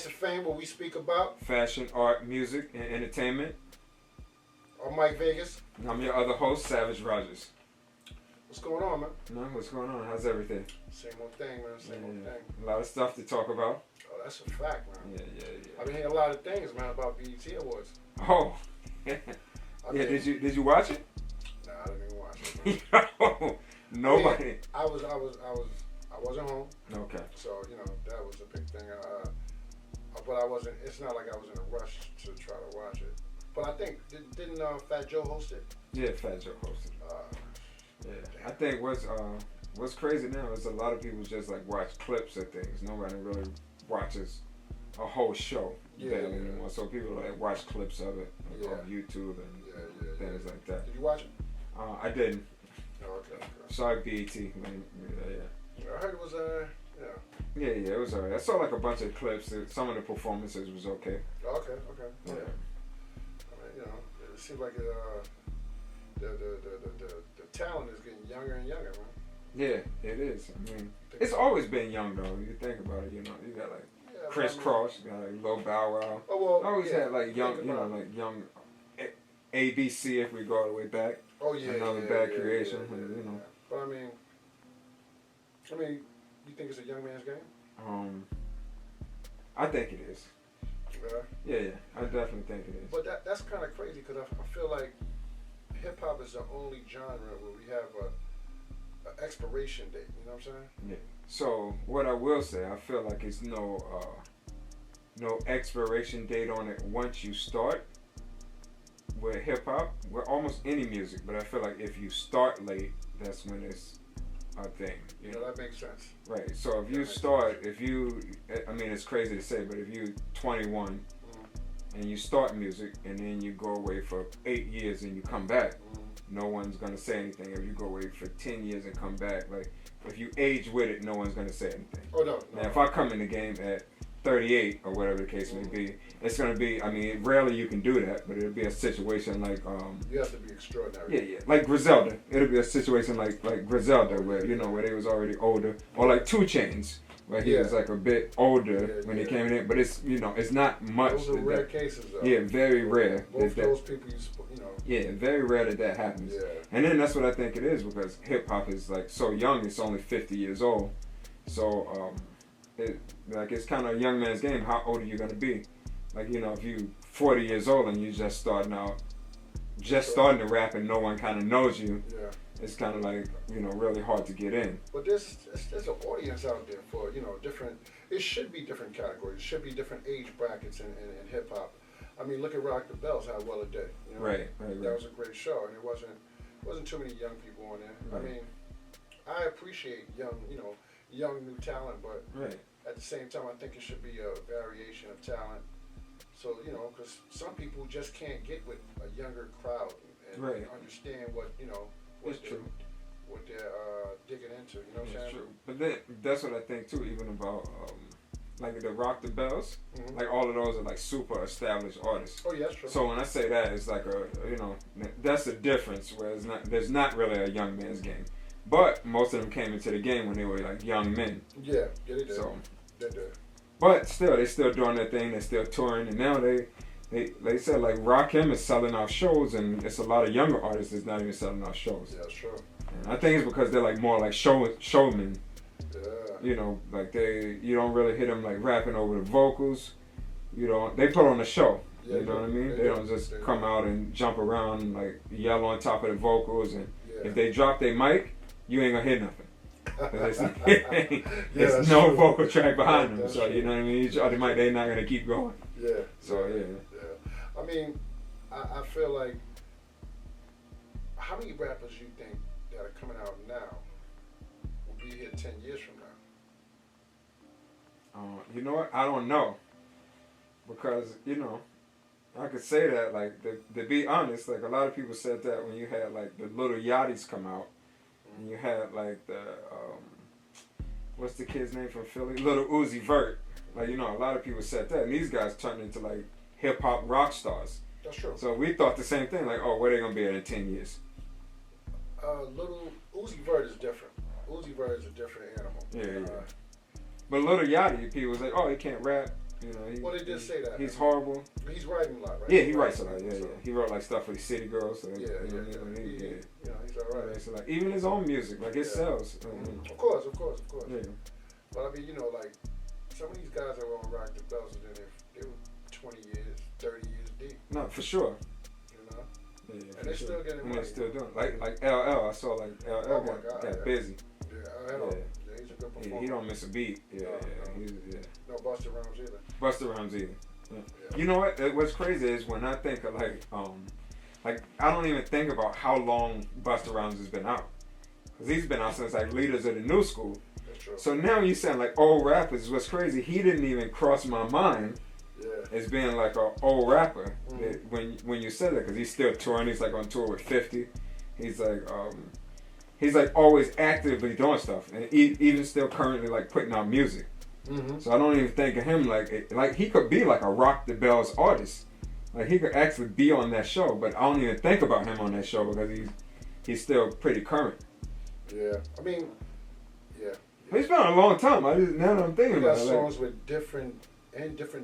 Price of Fame, where we speak about fashion, art, music, and entertainment. I'm Mike Vegas. And I'm your other host, Savage Rogers. What's going on, man? No, what's going on? How's everything? Same old thing, man. Same old thing. A lot of stuff to talk about. Oh, that's a fact, man. Yeah. I've been hearing a lot of things, man, about BET Awards. Oh. Yeah, did you watch it? Nah, I didn't even watch it. Nobody. I wasn't home. Okay. So, that was a big thing. But I wasn't, it's not like I was in a rush to try to watch it. But I think, didn't Fat Joe host it? Yeah, Fat Joe hosted it. Yeah. I think what's crazy now is a lot of people just like watch clips of things. Nobody really watches a whole show anymore. So people like watch clips of it on YouTube and things like that. Did you watch it? I didn't. Oh, okay. Sorry, BET. I heard it was Yeah, it was alright. I saw like a bunch of clips. Some of the performances was okay. Okay. Yeah. I mean, it seems like the talent is getting younger and younger, man. Yeah, it is. I mean, it's always been young though. You think about it, you got like Chris Cross, you got like Lil Bow Wow. Oh well, always had like young, like young ABC if we go all the way back. Oh yeah, another bad creation. Yeah. But I mean, you think it's a young man's game? I think it is. Yeah, I definitely think it is. But that's kind of crazy because I feel like hip hop is the only genre where we have a expiration date. You know what I'm saying? Yeah. So what I will say, I feel like it's no expiration date on it once you start with hip hop. With almost any music, but I feel like if you start late, that's when it's a thing. You know, that makes sense. Right. So if you start, it's crazy to say, but if you're 21 and you start music and then you go away for 8 years and you come back, no one's gonna say anything. If you go away for 10 years and come back, like if you age with it, no one's gonna say anything. Oh no. Now, if I come in the game at 38 or whatever the case may be, it's gonna be. Rarely you can do that, but it'll be a situation like you have to be extraordinary. Yeah, like Griselda. It'll be a situation like Griselda, where where they was already older, or like 2 Chainz, where he was like a bit older when he came in, but it's it's not much. Those are rare cases, though. Yeah, very rare. Both those people, Yeah, very rare that happens. Yeah. And then that's what I think it is, because hip hop is like so young. It's only 50 years old, so it's kind of a young man's game. How old are you gonna be? Like if you 40 years old and you just starting to rap and no one kind of knows you. Yeah. It's kind of like really hard to get in. But there's an audience out there for different. It should be different categories. It should be different age brackets in hip hop. I mean, look at Rock the Bells, how well it did. Right. That was a great show, and it wasn't too many young people on there. Right. I mean, I appreciate young new talent, but at the same time, I think it should be a variation of talent. So because some people just can't get with a younger crowd and understand what what they're digging into. You know what I'm saying? True. But then that's what I think too, even about like the Rock the Bells, like all of those are like super established artists. Oh yeah, that's true. So when I say that, it's like that's a difference where there's not really a young man's game. But most of them came into the game when they were like young men. Yeah, they did. So they did. But still, they're still doing their thing. They're still touring, and now they said like Rakim is selling out shows, and it's a lot of younger artists that's not even selling out shows. Yeah, that's true. And I think it's because they're like more like showmen. Yeah. Like you don't really hear them like rapping over the vocals. They put on a show. Yeah, you know what I mean? They don't just come out and jump around and like yell on top of the vocals, and if they drop their mic, you ain't gonna hear nothing. There's no true. vocal track behind them, so true. you know what I mean. You drop the mic, they're not gonna keep going. Yeah. So yeah. I mean, I feel like, how many rappers you think that are coming out now will be here 10 years from now? You know what? I don't know, because I could say that like to be honest, like a lot of people said that when you had like the Little Yachty's come out. And you had like the what's the kid's name from Philly? Little Uzi Vert. Like a lot of people said that, and these guys turned into like hip hop rock stars. That's true. So we thought the same thing, like, oh, where they gonna be at in 10 years? Little Uzi Vert is different. Uzi Vert is a different animal. Yeah. But Little Yachty, people was like, oh, he can't rap. You know, well, they did say that. He's horrible. He's writing a lot, right? Yeah, he writes a lot. Yeah, yeah. He wrote like stuff for the City Girls. So, he's all right. Yeah, so like even his own music, like it sells. Of course. Yeah. But I mean, you know, like some of these guys that were on Rock the Bells, and then they were 20 years, 30 years deep. No, for sure. You know. Yeah, and they're still getting money. They're still doing like LL. I saw like LL got busy. Yeah, LL. Yeah, he's a good performer. He don't miss a beat. Yeah, No Busta Rhymes either. Busta Rhymes either. Yeah. You know what? What's crazy is when I think of like I don't even think about how long Busta Rhymes has been out, because he's been out since like Leaders of the New School. That's true. So now you sound like old rappers. What's crazy? He didn't even cross my mind as being like an old rapper when you said that, because he's still touring. He's like on tour with 50. He's like always actively doing stuff, and even still currently like putting out music. So I don't even think of him like he could be like a Rock the Bells artist. Like he could actually be on that show, but I don't even think about him on that show because he's still pretty current. Yeah, I mean, yeah. He's been on a long time. Now that I'm thinking about it, he got songs with different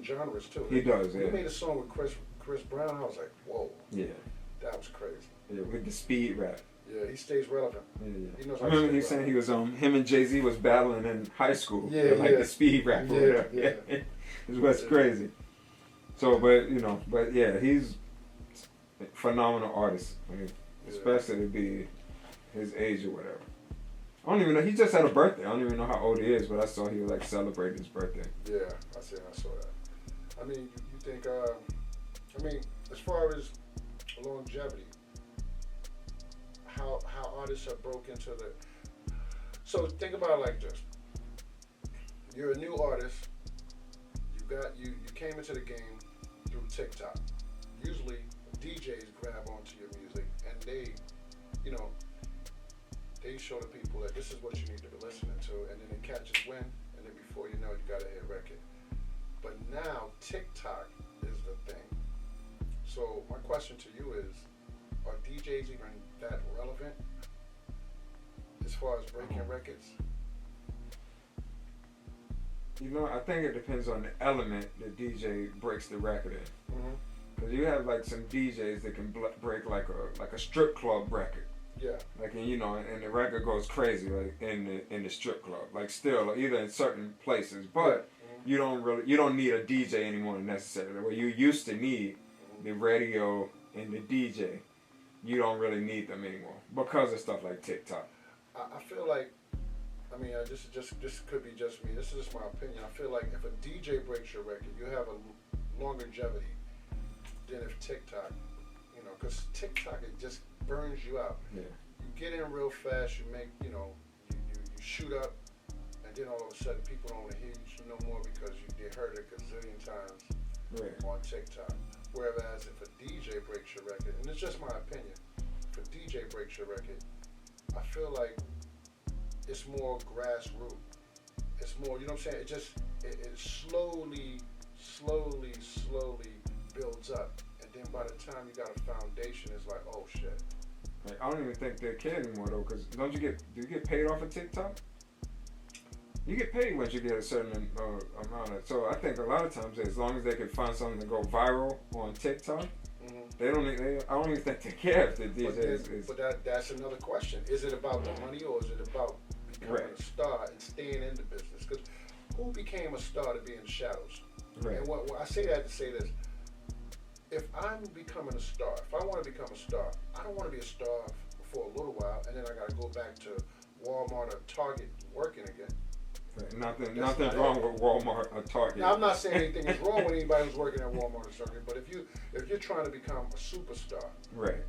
genres too. He does. Yeah. He made a song with Chris Brown. I was like, whoa. Yeah. That was crazy. Yeah, with the speed rap. Yeah, he stays relevant. Yeah. He knows I remember he was saying he was him and Jay-Z was battling in high school. Yeah, like the speed rap. Yeah. It's what's crazy. So, but yeah, he's a phenomenal artist. I mean, especially to be his age or whatever. I don't even know. He just had a birthday. I don't even know how old he is, but I saw he was like celebrating his birthday. Yeah, I saw that. I mean, you think? I mean, as far as longevity, how artists have broke into the. So think about it like this: you're a new artist. You came into the game through TikTok. Usually, DJs grab onto your music and they show the people that this is what you need to be listening to, and then it catches wind, and then before you know it, you got a hit record. But now TikTok is the thing. So my question to you is, are DJs even that relevant as far as breaking records? You know, I think it depends on the element that DJ breaks the record in. Because you have like some DJs that can break like a strip club record. Yeah. Like, and and the record goes crazy like in the strip club. Like still, either in certain places, but you don't need a DJ anymore necessarily. Where you used to need the radio and the DJ, you don't really need them anymore because of stuff like TikTok. I feel like, I mean, this could be just me. This is just my opinion. I feel like if a DJ breaks your record, you have a longevity than if TikTok, because TikTok, it just burns you out. Yeah. You get in real fast. You make, you shoot up, and then all of a sudden people don't want to hear you no more because they heard it a gazillion times on TikTok. Whereas if a DJ breaks your record, and it's just my opinion, if a DJ breaks your record, I feel like it's more grassroots. It's more, you know what I'm saying? It slowly builds up. And then by the time you got a foundation, it's like, oh shit. Like, I don't even think they care anymore though, because do you get paid off of TikTok? You get paid once you get a certain amount of. So I think a lot of times, as long as they can find something to go viral on TikTok, I don't even think they care if the DJ is. But that's another question. Is it about the money, or is it about becoming a star and staying in the business? Because who became a star to be in the shadows? Right. And what I say that to say this: if I'm becoming a star, if I want to become a star, I don't want to be a star for a little while, and then I got to go back to Walmart or Target working again. Right. Nothing wrong with Walmart or Target. Now, I'm not saying anything is wrong with anybody who's working at Walmart or something, but if you're trying to become a superstar, right,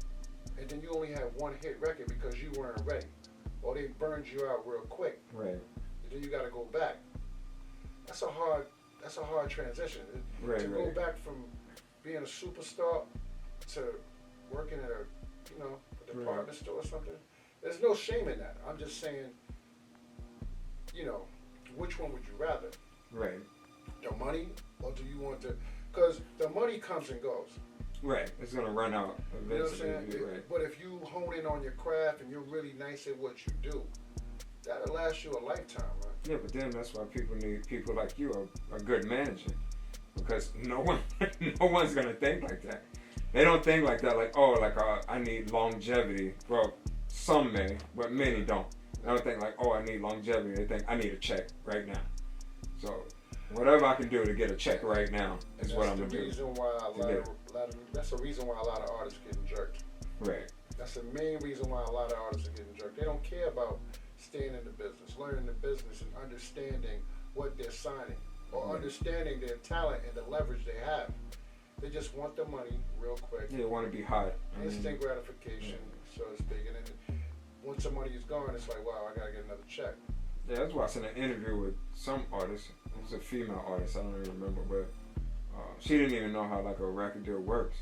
and then you only have one hit record because you weren't ready, or they burned you out real quick, right, and then you got to go back. That's a hard transition. Right, to go back from being a superstar to working at a department store or something. There's no shame in that. I'm just saying, which one would you rather? Right. The money, or do you want to? Because the money comes and goes. Right. It's gonna run out eventually. You know what I'm saying? Right. But if you hone in on your craft and you're really nice at what you do, that'll last you a lifetime, right? Yeah, but then that's why people need people like you, a good manager. because no one's gonna think like that. They don't think like that. Like, oh, like I need longevity. Well, some may, but many don't. They don't think like, oh, I need longevity. They think I need a check right now. So whatever I can do to get a check right now is what I'm gonna do. That's the reason why a lot of artists are getting jerked. Right. That's the main reason why a lot of artists are getting jerked. They don't care about staying in the business, learning the business, and understanding what they're signing, or understanding their talent and the leverage they have. They just want the money real quick. Yeah, they want to be hot. Instant gratification, so to speak. And then once the money is gone, it's like, wow, I gotta get another check. Yeah, I was watching an interview with some artist. It was a female artist. I don't even remember, but she didn't even know how like a record deal works.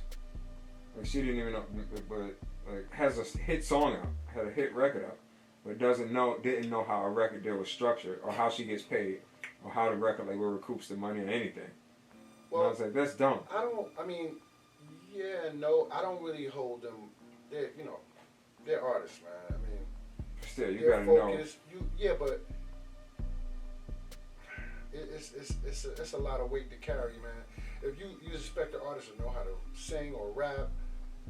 Like she didn't even know, but like has a hit song out, had a hit record out, but didn't know how a record deal was structured, or how she gets paid, or how the record label recoups the money or anything. Well, and I was like, that's dumb. I don't really hold them. They're artists, man. I mean, still, you gotta know. But it's a lot of weight to carry, man. If you expect an artist to know how to sing or rap,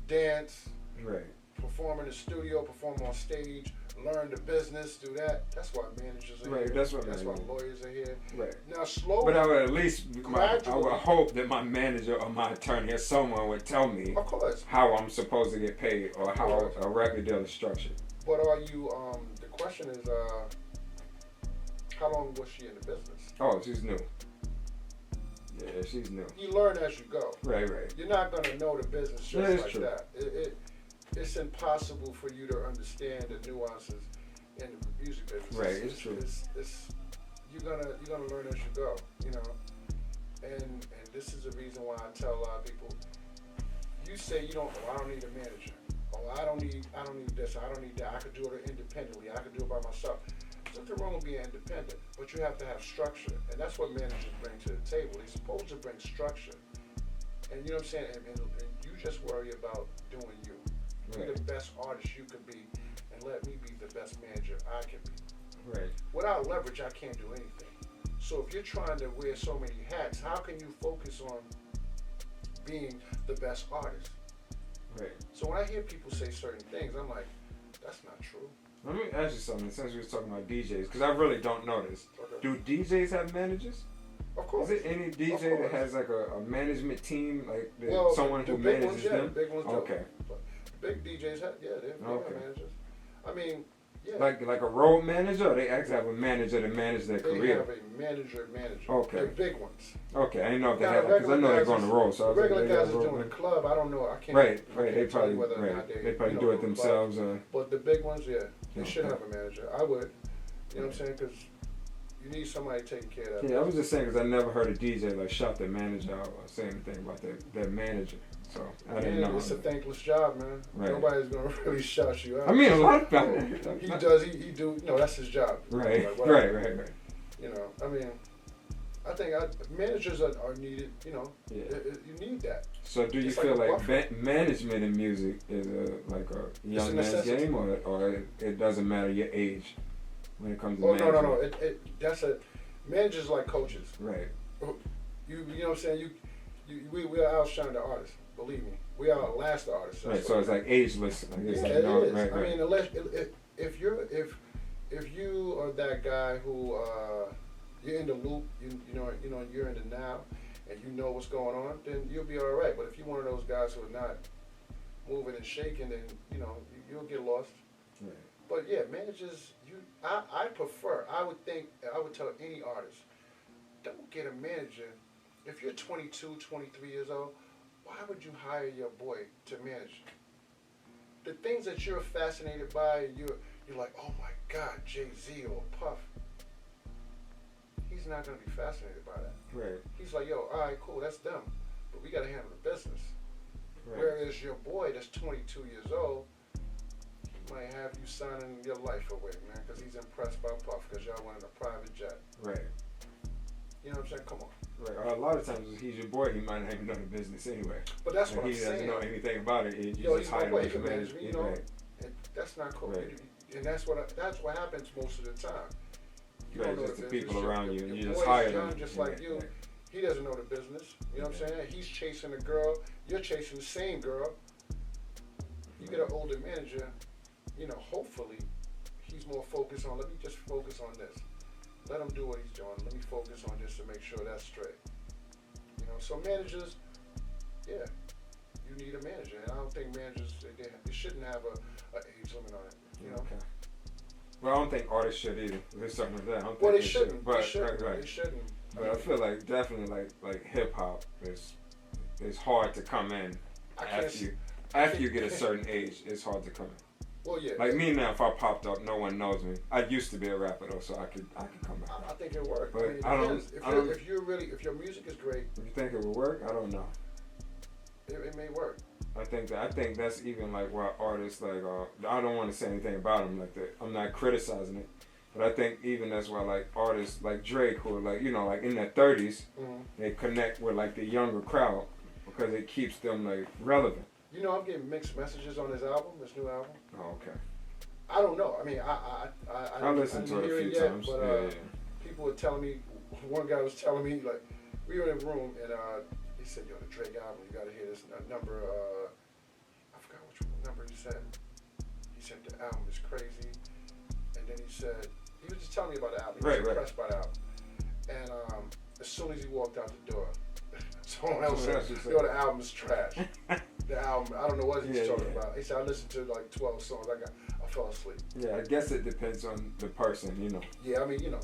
dance, right, perform in the studio, perform on stage, learn the business, do that. That's why managers are here. That's why lawyers are here. Right. Now, slowly. But I would at least, I would hope that my manager or my attorney or someone would tell me, of course, how I'm supposed to get paid or how a record deal is structured. But are you? The question is, how long was she in the business? Oh, she's new. Yeah, she's new. You learn as you go. Right. You're not gonna know the business just like that. It's impossible for you to understand the nuances in the music business. Right, it's true. You're gonna learn as you go, you know. And this is the reason why I tell a lot of people, you say I don't need a manager. I don't need this, I don't need that. I could do it independently. I could do it by myself. There's nothing wrong with being independent, but you have to have structure. And that's what managers bring to the table. They're supposed to bring structure. And you know what I'm saying? And you just worry about doing you. Be the best artist you could be, and let me be the best manager I can be. Right. Without leverage, I can't do anything. So if you're trying to wear so many hats, how can you focus on being the best artist? Right. So when I hear people say certain things, I'm like, that's not true. Let me ask you something, since we were talking about DJs, because I really don't know this. Okay. Do DJs have managers? Of course. Is it any DJ that has like a management team, like someone who big manages ones, them? The big ones do. Okay. But big DJs have, they have managers. I mean, yeah. Like a road manager, or they actually have a manager to manage their career? They have a manager. Okay. The big ones. Okay, I didn't know if they had, because I know they go on the road. So regular guys are doing the club. I don't know. I can't. Right. They probably whether or not they probably do it themselves. But the big ones, they should have a manager. I would. You know what I'm saying? Because you need somebody taking care of that. Yeah, I was just saying because I never heard a DJ like shout their manager out or say anything about their manager. So I didn't know. It's a thankless job, man. Right. Nobody's gonna really shout you out. I mean, a lot of people. He does. He do. That's his job. Right. Like, right. You know, I mean, I think managers are needed. You know, you need that. So do you feel like management in music is like a young man's game, or it doesn't matter your age when it comes to management? No. Managers like coaches. Right. You know what I'm saying? We outshine the artists. Believe me, we outlast the artists. Right. So it's like ageless. It is. Right. I mean, unless if you are that guy who you're in the loop, you know you're in the now, and you know what's going on, then you'll be all right. But if you're one of those guys who are not moving and shaking, then you'll get lost. Right. But yeah, managers, I would tell any artist, don't get a manager. If you're 22, 23 years old, why would you hire your boy to manage you? The things that you're fascinated by, you're like, oh my God, Jay-Z or Puff. He's not going to be fascinated by that. Right. He's like, yo, all right, cool, that's them. But we got to handle the business. Right. Whereas your boy that's 22 years old, he might have you signing your life away, man, because he's impressed by Puff because y'all went in a private jet. Right. You know what I'm saying? Come on. Right. A lot of times, if he's your boy, he might not even know the business anyway. But that's what I'm saying. He doesn't know anything about it. You just hire him to manage me. Right. And that's not cool. Right. And that's what happens most of the time. You don't know just the people around you, and you just boy hire is young, them. just like you. Right. He doesn't know the business. You know what I'm saying? He's chasing a girl. You're chasing the same girl. You get an older manager, you know, hopefully he's more focused on, let me just focus on this. Let him do what he's doing. Let me focus on this to make sure that's straight. You know, so managers, yeah, you need a manager. And I don't think managers, they shouldn't have a age limit on it, you know? Okay. Well, I don't think artists should either. There's something like that. I don't Well, think they shouldn't. But, They shouldn't. right. They shouldn't. But I feel like definitely like hip hop is hard to come in after you get a certain age. It's hard to come in. Well, yeah. Like me now, if I popped up, no one knows me. I used to be a rapper though, so I could come back. I think it'll work. But I mean, if your music is great, you think it would work? I don't know. It may work. I think that's even like why artists like I don't want to say anything about them like that. I'm not criticizing it, but I think even that's why like artists like Drake who are like like in their 30s, they connect with like the younger crowd because it keeps them like relevant. You know, I'm getting mixed messages on this new album. Oh, okay. I don't know. I mean, I listened to it a few times. But people were telling me. One guy was telling me like we were in a room and he said, "Yo, the Drake album, you got to hear this number." I forgot which number he said. He said the album is crazy, and then he said he was just telling me about the album. He was impressed by the album, and as soon as he walked out the door, someone else said, "Yo, the album is trash." The album, I don't know what he's talking about. He said, I listened to like 12 songs. I fell asleep. Yeah, I guess it depends on the person, you know. Yeah, I mean, you know,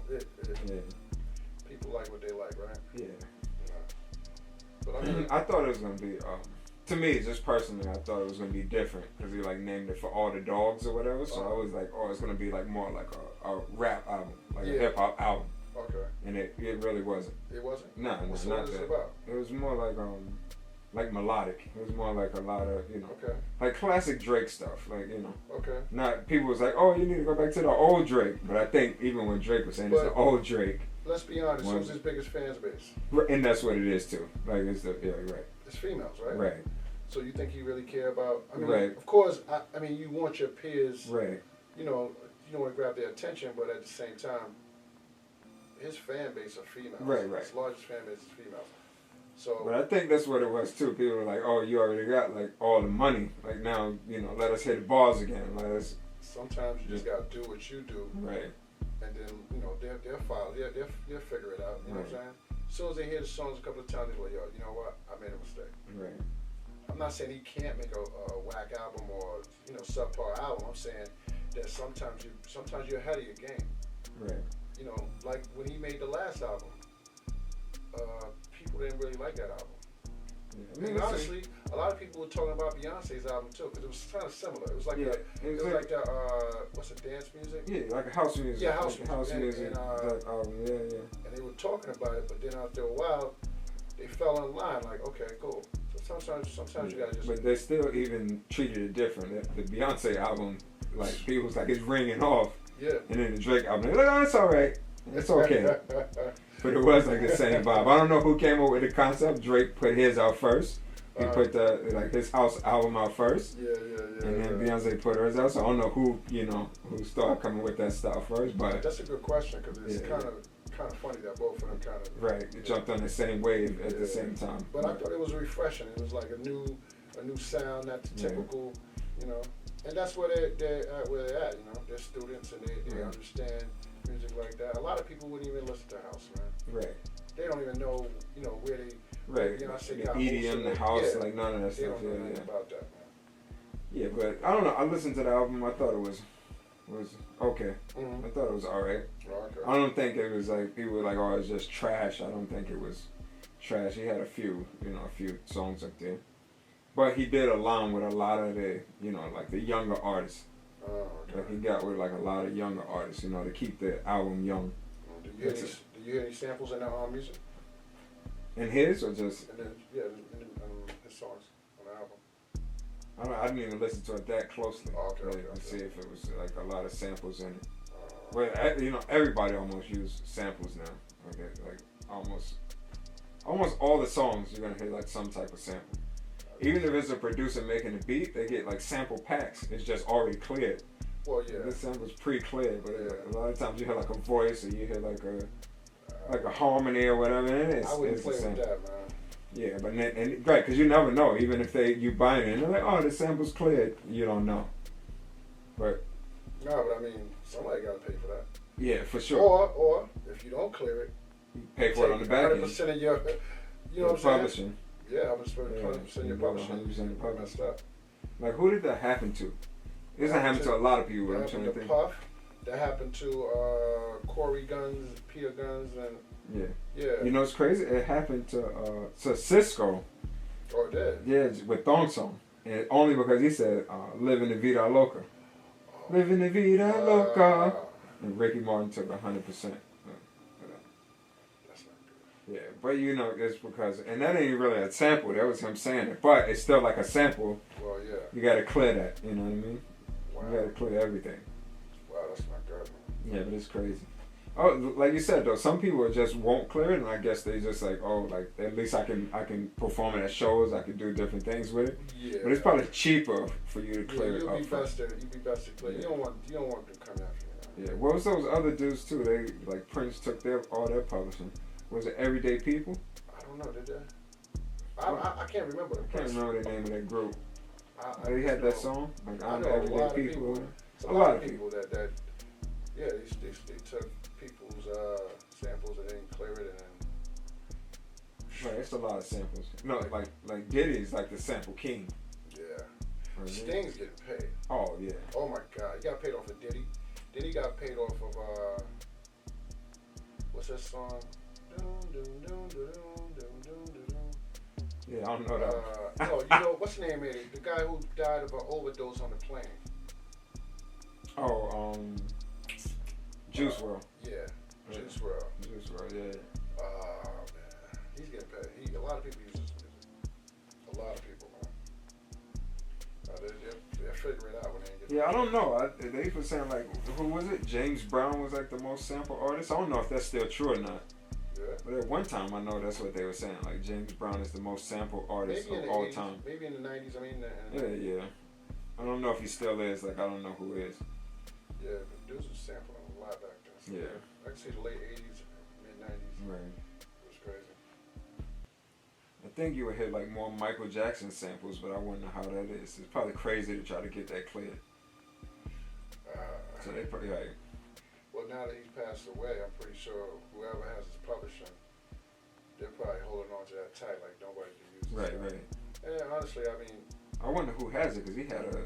people like what they like, right? Yeah. But I mean, I thought it was gonna be, to me, just personally, I thought it was gonna be different because he like named it for all the dogs or whatever. So I was like, it's gonna be like more like a rap album, like a hip hop album. Okay. And it really wasn't. It wasn't? No, not what that. Was it about? It was more like melodic. It was more like a lot of, okay. like classic Drake stuff, like, Okay. Not, people was like, oh, you need to go back to the old Drake. But I think even when Drake was saying it's the old Drake. Let's be honest, who's his biggest fan base? And that's what it is too. Like, right. It's females, right? Right. So you think he really care about, I mean, right. Of course, I mean, you want your peers, right. You don't want to grab their attention, but at the same time, his fan base are females. Right. His largest fan base is females. So, but I think that's what it was too. People were like, "Oh, you already got like all the money. Like now, let us hit the bars again. Let us." Sometimes you just gotta do what you do, right? And then they'll file, they'll figure it out. You know what I'm saying? As soon as they hear the songs a couple of times, they're like, "Yo, you know what? I made a mistake." Right. I'm not saying he can't make a whack album or subpar album. I'm saying that sometimes you're ahead of your game. Right. Like when he made the last album. People didn't really like that album. Yeah. I mean, honestly, a lot of people were talking about Beyonce's album too, because it was kind of similar. It was like it was like the what's it, dance music? Yeah, like a house music. Yeah, house music. And, that album, yeah. And they were talking about it, but then after a while, they fell in line. Like, okay, cool. So sometimes you gotta just. But they still even treated it different. The Beyonce album, like people was like it's ringing off. Yeah. And then the Drake album, they're like, oh, it's all right. It's okay. But it was like the same vibe. I don't know who came up with the concept. Drake put his out first. He put his house album out first. Yeah. And then Beyonce put hers out. So I don't know who started coming with that style first. But that's a good question because it's kind of funny that both of them kind of right jumped on the same wave at the same time. But I thought it was refreshing. It was like a new sound, not the typical, And that's where they're at. They're students and they understand music like that. A lot of people wouldn't even listen to house, man. Right. They don't even know, where they. Right. The EDM, the house, like none of that stuff. They don't know anything about that, man. Yeah, but I don't know. I listened to the album. I thought it was okay. Mm-hmm. I thought it was alright. Okay. I don't think it was like people were like, oh, it's just trash. I don't think it was trash. He had a few songs up there, but he did align with a lot of the, like the younger artists. Oh, okay. Like he got with like a lot of younger artists, to keep the album young. Do you hear any samples in that music? In his or just? And then, his songs on the album. I didn't even listen to it that closely. Oh, okay. To see if it was like a lot of samples in it. But everybody almost use samples now. Okay, like almost all the songs you're gonna hear like some type of sample. Even if it's a producer making the beat, they get like sample packs. It's just already cleared. Well, yeah. This sample's pre-cleared, but a lot of times you hear like a voice or you hear like like a harmony or whatever. And I wouldn't it's play the same. with that, man. Yeah, but right, because you never know. Even if you buy it and they're like, oh, the sample's cleared, you don't know. But no, but I mean, somebody got to pay for that. Yeah, for sure. Or if you don't clear it, you pay for it on the back end. 100% of your, you know what I'm publishing. saying? Yeah, I'm just 100% of your publishing. 100% of That messed up. Like, who did that happen to? It doesn't happen to a lot of people. That I'm trying happened to to think. Puff. That happened to Corey Guns, Peter Guns, and yeah. You know what's crazy? It happened to Cisco. Oh, it did? Yeah, with Thong Song. And only because he said, living the vida loca. Oh. Living the vida loca. And Ricky Martin took 100%. That's not good. Yeah, but you know, it's because, and that ain't really a sample, that was him saying it. But it's still like a sample. Well, yeah. You gotta clear that, you know what I mean? Wow. You gotta clear everything. Wow, that's not good, man. Yeah, but it's crazy. Oh, like you said though, some people just won't clear it, and I guess they just like, oh, like at least I can perform it at shows, I can do different things with it. Yeah. But it's probably cheaper for you to clear it up. You'd be best to clear. Yeah. You don't want them coming after you. Yeah. What was those other dudes too? They like Prince took all their publishing. Was it Everyday People? I don't know. Did they? I can't remember. I can't remember the name of that group. They had that song. Like I know Everyday People. A lot of people that yeah, they took people's samples and then clear it and then. Right, it's a lot of samples. No, like Diddy's like the sample king. Yeah. Sting's getting paid. Oh yeah. Oh my God, he got paid off of Diddy. Diddy got paid off of what's that song? Yeah, I don't know that. No, you know what's the name of it? The guy who died of an overdose on the plane. Oh, Juice WRLD. Yeah, Juice WRLD. Juice WRLD, yeah. Oh man, he's getting paid. A lot of people use his music. A lot of people, man. They'll figure it out when they get. Yeah, I don't know. They were saying like, who was it? James Brown was like the most sampled artist. I don't know if that's still true or not. Yeah. But at one time, I know that's what they were saying. Like James Brown is the most sampled artist of all time. Maybe in the 90s. I mean. Yeah. I don't know if he still is. Like I don't know who is. Yeah, but dudes was sampling a lot back then. So yeah. I can see the late 80s, mid 90s. Right. It was crazy. I think you would hit like more Michael Jackson samples, but I wonder how that is. It's probably crazy to try to get that cleared. So they probably like. Well, now that he's passed away, I'm pretty sure whoever has his publishing, they're probably holding on to that tight, like nobody can use it. Right. And honestly, I mean. I wonder who has it, because he had a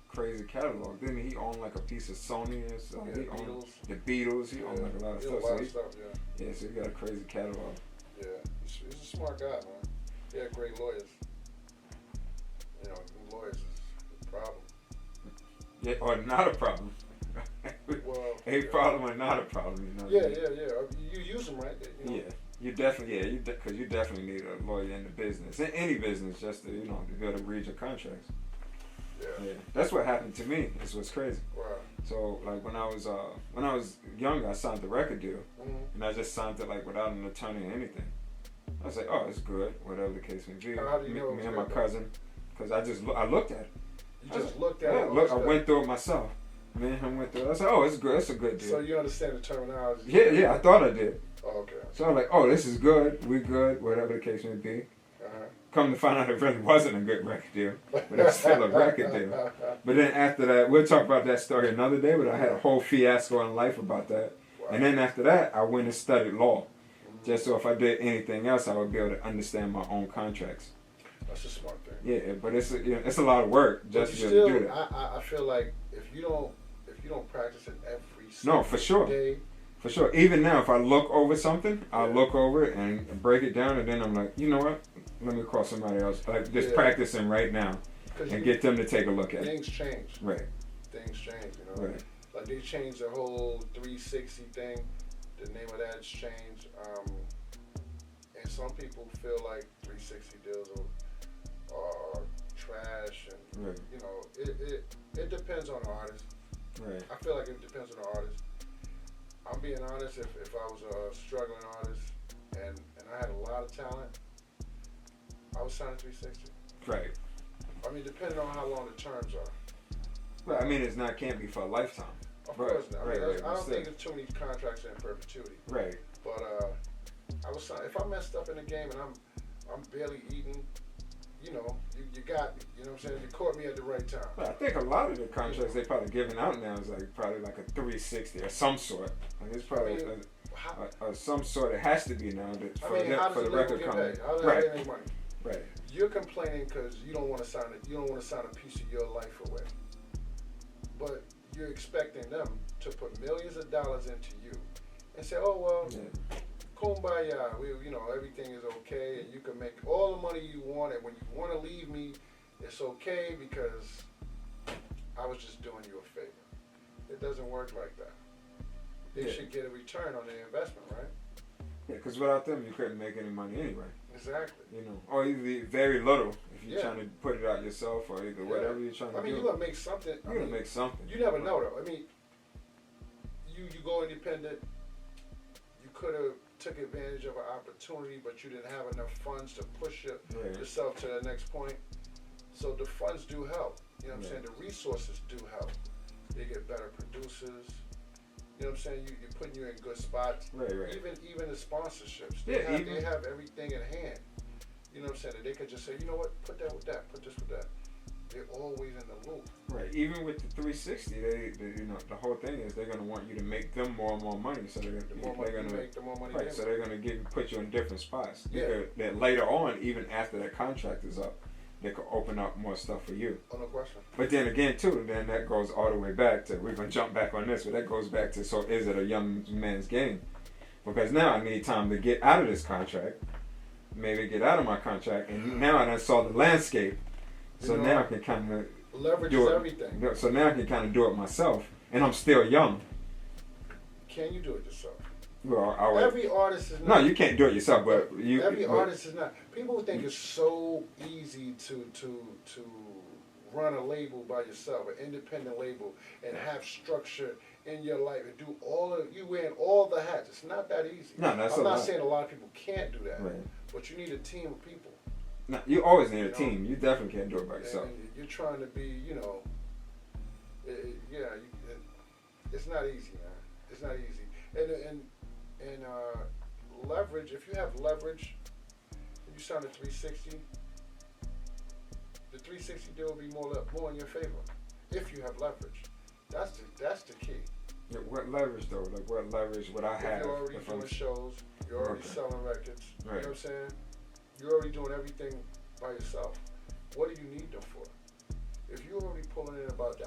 crazy catalog. Didn't he own like a piece of Sony or something? Yeah, he owned the Beatles. He owned like a lot of stuff. Yeah, so he got a crazy catalog. Yeah, he's a smart guy, man. He had great lawyers. You know, lawyers is a problem. Yeah, or not a problem. Well, problem or not a problem, you know. Yeah. You use them, right? You know? Yeah. You definitely, because you definitely need a lawyer in the business, in any business, just to, to be able to read your contracts. Yeah. That's what happened to me. That's what's crazy. Wow. So like when I was younger, I signed the record deal, and I just signed it like without an attorney or anything. I was like, oh, it's good, whatever the case may be. How do you know me and my cousin, because I looked at it. You just looked at it. Look, I went through it myself. Me and him went through it. I said, oh, it's good. It's a good deal. So you understand the terminology? Yeah, I thought I did. Oh, okay. So I was like, oh, this is good. We good, whatever the case may be. Come to find out it really wasn't a good record deal, but it's still a record deal. But then after that, we'll talk about that story another day, but I had a whole fiasco in life about that. Wow. And then after that, I went and studied law, just so if I did anything else, I would be able to understand my own contracts. That's a smart thing. Yeah, but it's a lot of work just to do that. I feel like if you don't practice it every no, for sure. day. For sure. Even now, if I look over something, I'll look over it and break it down, and then I'm like, you know what? Let me call somebody else. Like, just practicing right now and get them to take a look at it. Things change. Right. Things change, you know. Right. Like, they changed the whole 360 thing. The name of that's changed. And some people feel like 360 deals are trash, and, you know, it depends on the artist. Right. I feel like it depends on the artist. I'm being honest, if I was a struggling artist and I had a lot of talent, I would sign 360. Right. I mean, depending on how long the terms are. Well, I mean, can't be for a lifetime. Of course not. I don't think there's too many contracts in perpetuity. Right. But I was if I messed up in the game and I'm barely eating, you know, you got me. You know what I'm saying? You caught me at the right time. Well, I think a lot of the contracts they probably giving out now is like probably like a 360 or some sort. Like it's probably some sort. It has to be now for the record company. How do they make money? Right. You're complaining because you don't want to sign it. You don't want to sign a piece of your life away. But you're expecting them to put millions of dollars into you and say, "Oh well, kumbaya. You know, everything is okay, and you can make all the money you want. And when you want to leave me, it's okay because I was just doing you a favor." It doesn't work like that. They should get a return on their investment, right? Yeah, because without them, you couldn't make any money anyway. Exactly. You know, or either very little if you're trying to put it out yourself, or either whatever you're trying to do. I mean, you're gonna make something. You're gonna make something. You never know, though. I mean, you go independent. You could have took advantage of an opportunity, but you didn't have enough funds to push yourself to the next point. So the funds do help. You know what I'm saying? The resources do help. They get better producers. You know what I'm saying? You're putting you in good spots. Right. Even the sponsorships. They have everything in hand. You know what I'm saying? That they could just say, you know what, put that with that, put this with that. They're always in the loop. Right. Even with the 360, they you know, the whole thing is they're gonna want you to make them more and more money. So they're gonna make the more money. Right. So they're gonna put you in different spots. Yeah. That later on, even after that contract is up, they could open up more stuff for you. Oh, no question. But then again, too, then that goes all the way back to, we're going to jump back on this, but that goes back to, so is it a young man's game? Because now I need time to get out of this contract, maybe get out of my contract, and now I done saw the landscape, so now I can kind of leverage is everything. So now I can kind of do it myself, and I'm still young. Can you do it yourself? Well, every artist is not. No, you can't do it yourself, but every artist is not. People think it's so easy to run a label by yourself, an independent label, and have structure in your life and do you wearing all the hats. It's not that easy. No, I'm not saying a lot of people can't do that, but you need a team of people. No, you always need a team. You definitely can't do it by yourself. And you're trying to be, you know, it's not easy, man. It's not easy, and leverage. If you have leverage, and you sign a 360, the 360 deal will be more in your favor. If you have leverage, that's the key. Yeah, what leverage though? Like what leverage would I have? You're already doing shows. You're already selling records. Right. You know what I'm saying? You're already doing everything by yourself. What do you need them for? If you're already pulling in about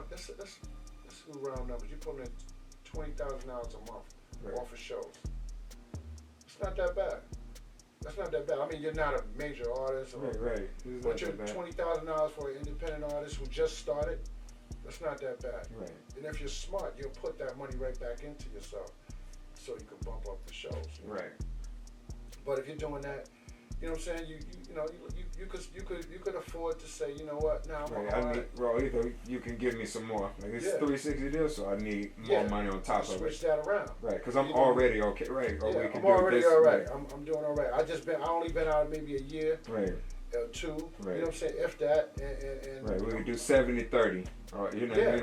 let's do round numbers. You're pulling in $20,000 a month off of shows. It's not that bad. That's not that bad. I mean, you're not a major artist. But you're $20,000 for an independent artist who just started. That's not that bad. Right. And if you're smart, you'll put that money right back into yourself, so you can bump up the shows. Right. But if you're doing that, you know what I'm saying? You could afford to say, you know what? Now either you can give me some more. Like it's 360 deal, so I need more money on top of it. Switch that around. Right, because I'm already okay. Right. Or we can I'm already all right. Right. I'm doing all right. I only been out maybe a year. Right. Two. Right. You know what I'm saying? If that. And right. We could do 70-30. Or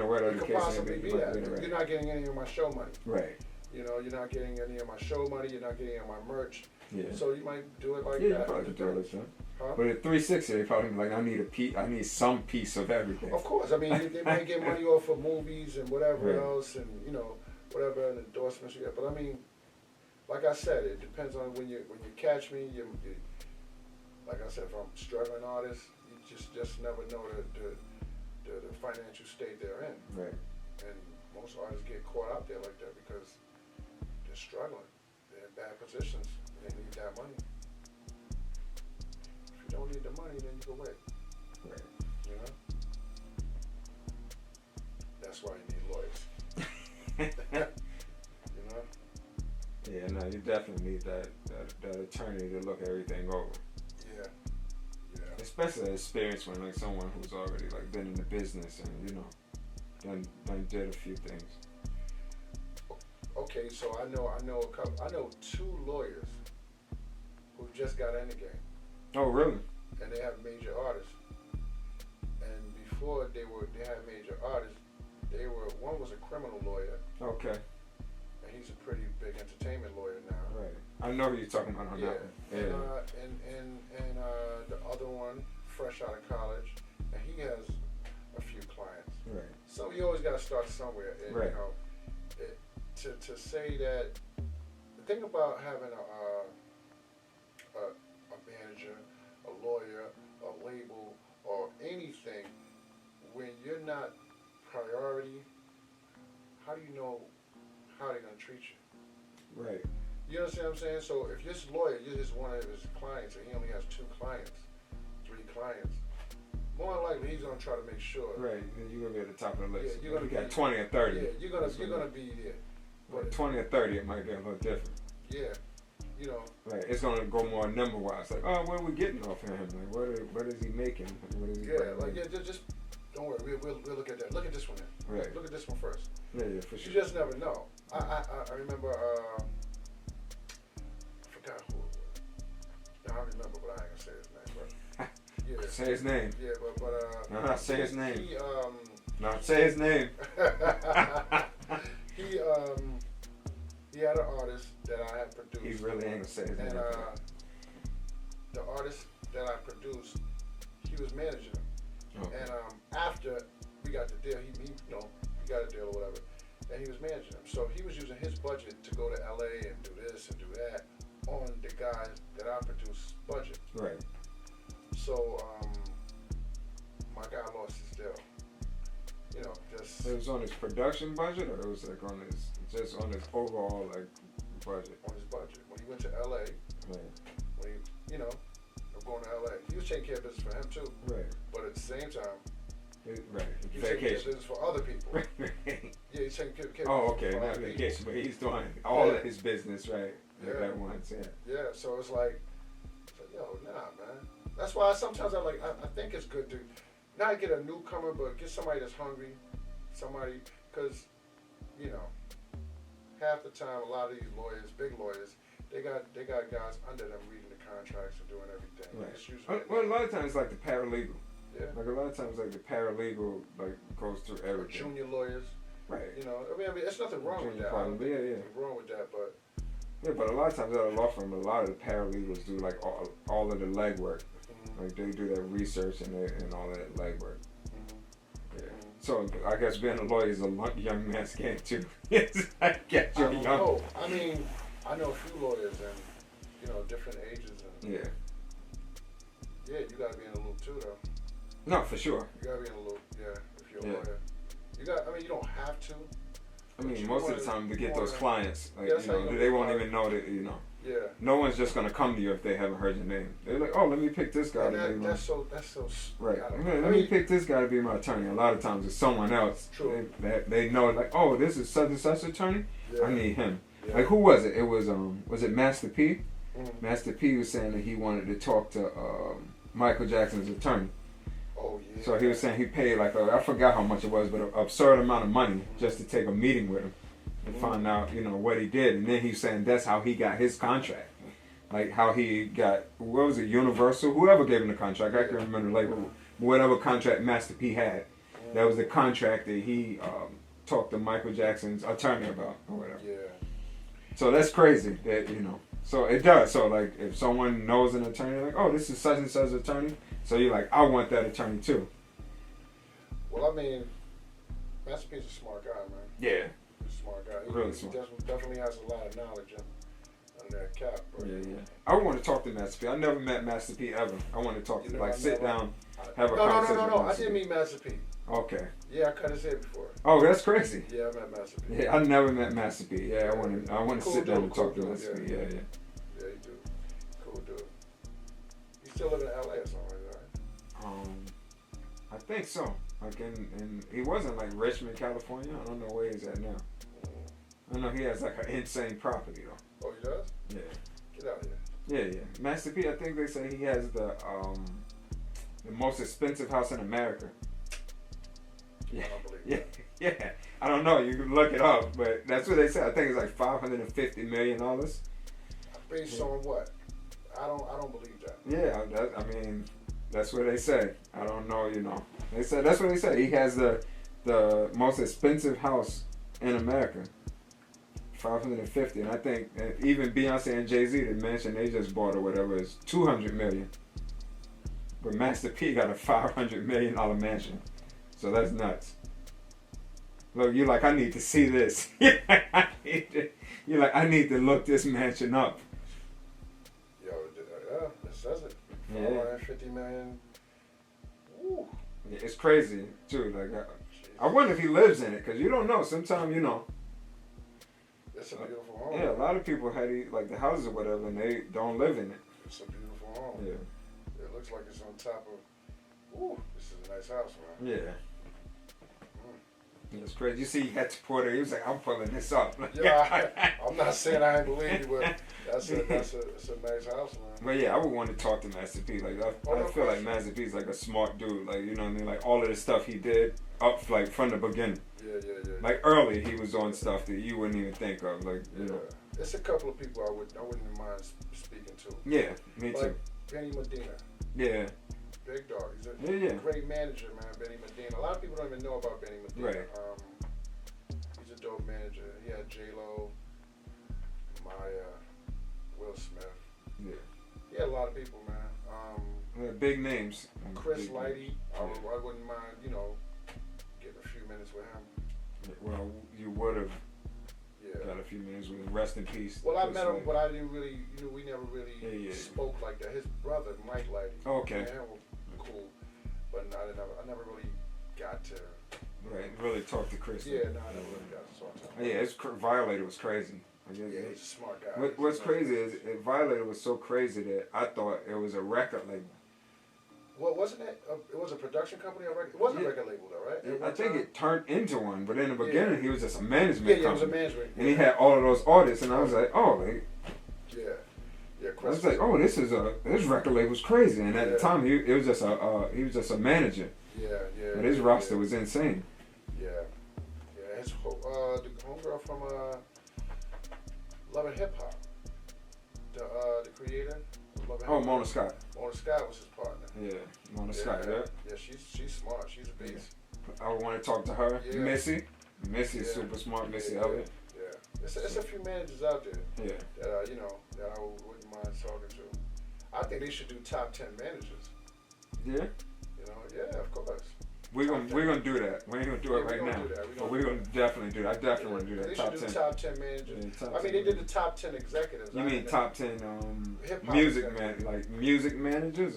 whatever the case may be. Right. You're not getting any of my show money. Right. You know, you're not getting any of my show money. You're not getting any of my merch. Yeah. So you might do it like that. Yeah, you probably could do it like that. Huh? But at 360, they probably like, I need some piece of everything. Of course, I mean they may get money off of movies and whatever else, and whatever endorsements you get. But I mean, like I said, it depends on when you catch me. You like I said, if I'm a struggling artist, you just never know the financial state they're in. Right. And most artists get caught out there like that because they're struggling. They're in bad positions. They need that money. If you don't need the money, then you can wait. Right. You know? That's why you need lawyers. You know? Yeah, no, you definitely need that attorney to look everything over. Yeah. Especially experience when like someone who's already like been in the business and done did a few things. Okay, so I know two lawyers who just got in the game. Oh, really? And they have major artists. And before they had major artists, one was a criminal lawyer. Okay. And he's a pretty big big entertainment lawyer now. Right. I know who you're talking about on that one. Yeah. And the other one, fresh out of college, and he has a few clients. Right. So you always got to start somewhere. And, right. You know, to say that the thing about having a manager, a lawyer, a label, or anything, when you're not priority, how do you know how they're gonna treat you? Right. You understand what I'm saying? So if this lawyer, you're just one of his clients, and he only has 2 clients, 3 clients, more than likely he's gonna try to make sure. Right. You're gonna be at the top of the list. Yeah, you're gonna got 20 or 30. Yeah, you're gonna be there. But 20 or 30, it might be a little different. Yeah. You know. Right. It's gonna go more number wise. Like, oh, what are we getting off of him? Like, what is he making? What is he just don't worry. We'll look at that. Look at this one then. Right. Look at this one first. Yeah, for sure. You just never know. I remember. I forgot who it was. No, I remember, but I ain't gonna say his name. But yeah. Say his name. Yeah, but no, say his name. No, say his name. He had an artist that I had produced. He really ain't gonna say his name. And the artist that I produced, he was managing him. Okay. And after we got the deal, he got a deal or whatever, and he was managing him. So he was using his budget to go to LA and do this and do that on the guy that I produced budget. Right. So my guy lost his deal. You know, just. It was on his production budget, or it was like on his overall like budget. On his budget. When he went to LA. Right. When he, I'm going to LA. He was taking care of business for him too. Right. But at the same time. Right. He's taking care of business for other people. Yeah, he's taking care of business for not vacation, but he's doing all of his business, right? Yeah. At once, yeah. Yeah, so it's like, yo, nah, man. That's why sometimes I think it's good to not get a newcomer, but get somebody that's hungry, somebody, because, half the time a lot of these lawyers, big lawyers, they got guys under them reading the contracts and doing everything. Right. Well, a lot of times like the paralegal. Yeah. Like a lot of times like the paralegal goes through everything. Junior lawyers. Right. I mean, there's nothing wrong with that. Nothing wrong with that, but. Yeah, but a lot of times at a law firm, a lot of the paralegals do like all of the legwork. Mm-hmm. Like they do that research and all of that legwork. Mm-hmm. Yeah. So I guess being a lawyer is a young man's game too. I guess you're young. No, I mean, I know a few lawyers and different ages and. Yeah. Yeah, you gotta be in the loop too, though. No, for sure. You gotta be in the loop, yeah. If you're a lawyer, you don't have to. I mean, most of the time to get those clients, like, yeah, they won't even know that, Yeah. No one's just gonna come to you if they haven't heard your name. They're like, oh, let me pick this guy to be my. That's so. Right. Let me pick this guy to be my attorney. A lot of times it's someone else. True. They know, like, oh, this is such and such attorney. Yeah. I need him. Yeah. Like, who was it? It was it Master P? Mm-hmm. Master P was saying that he wanted to talk to Michael Jackson's attorney. Oh, yeah. So he was saying he paid I forgot how much it was, but an absurd amount of money just to take a meeting with him and find out, what he did. And then he's saying that's how he got his contract. Like how he got, what was it, Universal? Whoever gave him the contract, I can't remember, like whatever contract Master P had. That was the contract that he talked to Michael Jackson's attorney about or whatever. Yeah. So that's crazy that, so it does. So like if someone knows an attorney, like, oh, this is such and such attorney. So you're like, I want that attorney too. Well, I mean, Master P's a smart guy, man. Yeah. He's a smart guy. Really smart. He definitely has a lot of knowledge on that cap. But Yeah. I want to talk to Master P. I never met Master P ever. I want to talk to him. Sit down, have a conversation. No. I didn't meet Master P. Okay. Yeah, I cut his head before. Oh, that's crazy. Yeah, I met Master P. Yeah, I never met Master P. Yeah, I want to sit down and talk to Master P. Yeah. Yeah, you do. Cool dude. You still live in LA or something like that, right? I think so. Like and he wasn't like Richmond, California. I don't know where he's at now. I know he has like an insane property though. Oh, he does? Yeah. Get out of here. Yeah. Master P, I think they say he has the most expensive house in America. Yeah. I don't believe that. Yeah. I don't know. You can look it up, but that's what they say. I think it's like $550 million. Based on what? I don't believe that. Yeah, I mean, that's what they say. I don't know, They said that's what they say. He has the most expensive house in America. 550, and I think even Beyonce and Jay-Z, the mansion they just bought or whatever, is $200 million. But Master P got a $500 million mansion, so that's nuts. Look, you're like, I need to see this. You're like, I need to look this mansion up. Yo, this says it. Yeah. 450 million. Woo. Yeah, it's crazy too. Like, I wonder if he lives in it, because you don't know. Sometimes, you know. It's a beautiful home. Yeah, a lot of people had like the houses or whatever, and they don't live in it. It's a beautiful home. Yeah. It looks like it's on top of. Ooh, this is a nice house, man. Yeah. It's crazy. You see, he had to put it. He was like, "I'm pulling this up." Yeah, I'm not saying I ain't believe you, but it's a nice house, man. But yeah, I would want to talk to Master P. Like, I feel like Master P is like a smart dude. Like, you know what I mean? Like all of the stuff he did up like from the beginning. Yeah. Like early, he was on stuff that you wouldn't even think of. Like, you know. It's a couple of people I wouldn't mind speaking to. Yeah, me too. Like Benny Medina. Yeah. Big dog. He's a great manager, man. Benny Medina. A lot of people don't even know about Benny Medina. Right. He's a dope manager. He had J-Lo, Maya, Will Smith. Yeah. He had a lot of people, man. Yeah, big names. Chris big Lighty. Names. I wouldn't mind, getting a few minutes with him. Yeah, well, you would have got a few minutes with him. Rest in peace. Well, I met him, but I didn't really, we never really spoke like that. His brother, Mike Lighty. Oh, okay. Man, was cool, but I never really got to. Really talk to Chris. Yeah, no, I never really got to talk to him. Yeah, Violator was crazy. Yeah, he's a smart guy. What's crazy is Violator was so crazy that I thought it was a record label. Well, wasn't it? It was a production company or record? It wasn't a record label though, right? I think it turned into one, but in the beginning he was just a management company. Yeah, it was a management. And he had all of those artists, and I was like, oh, like. Yeah, I was like, oh, this record label's crazy, and at the time he was just a manager. Yeah. But his roster was insane. Yeah. His the homegirl from Love and Hip Hop, the creator. Mona Scott. Mona Scott was his partner. Yeah, Mona Scott. Yeah. Yeah, she's smart. She's a beast. I would want to talk to her. Yeah. Missy's super smart. Missy Elliott. Yeah. It's a few managers out there. Yeah. That that I wouldn't mind talking to. I think they should do top 10 managers. Yeah. Yeah, of course. We're gonna do that. We ain't gonna do it right now. But we're gonna definitely do that. I definitely want to do that. They Top should 10. do top 10 managers. Yeah, I mean, they did the top 10 executives. You mean top 10 hip-hop music managers?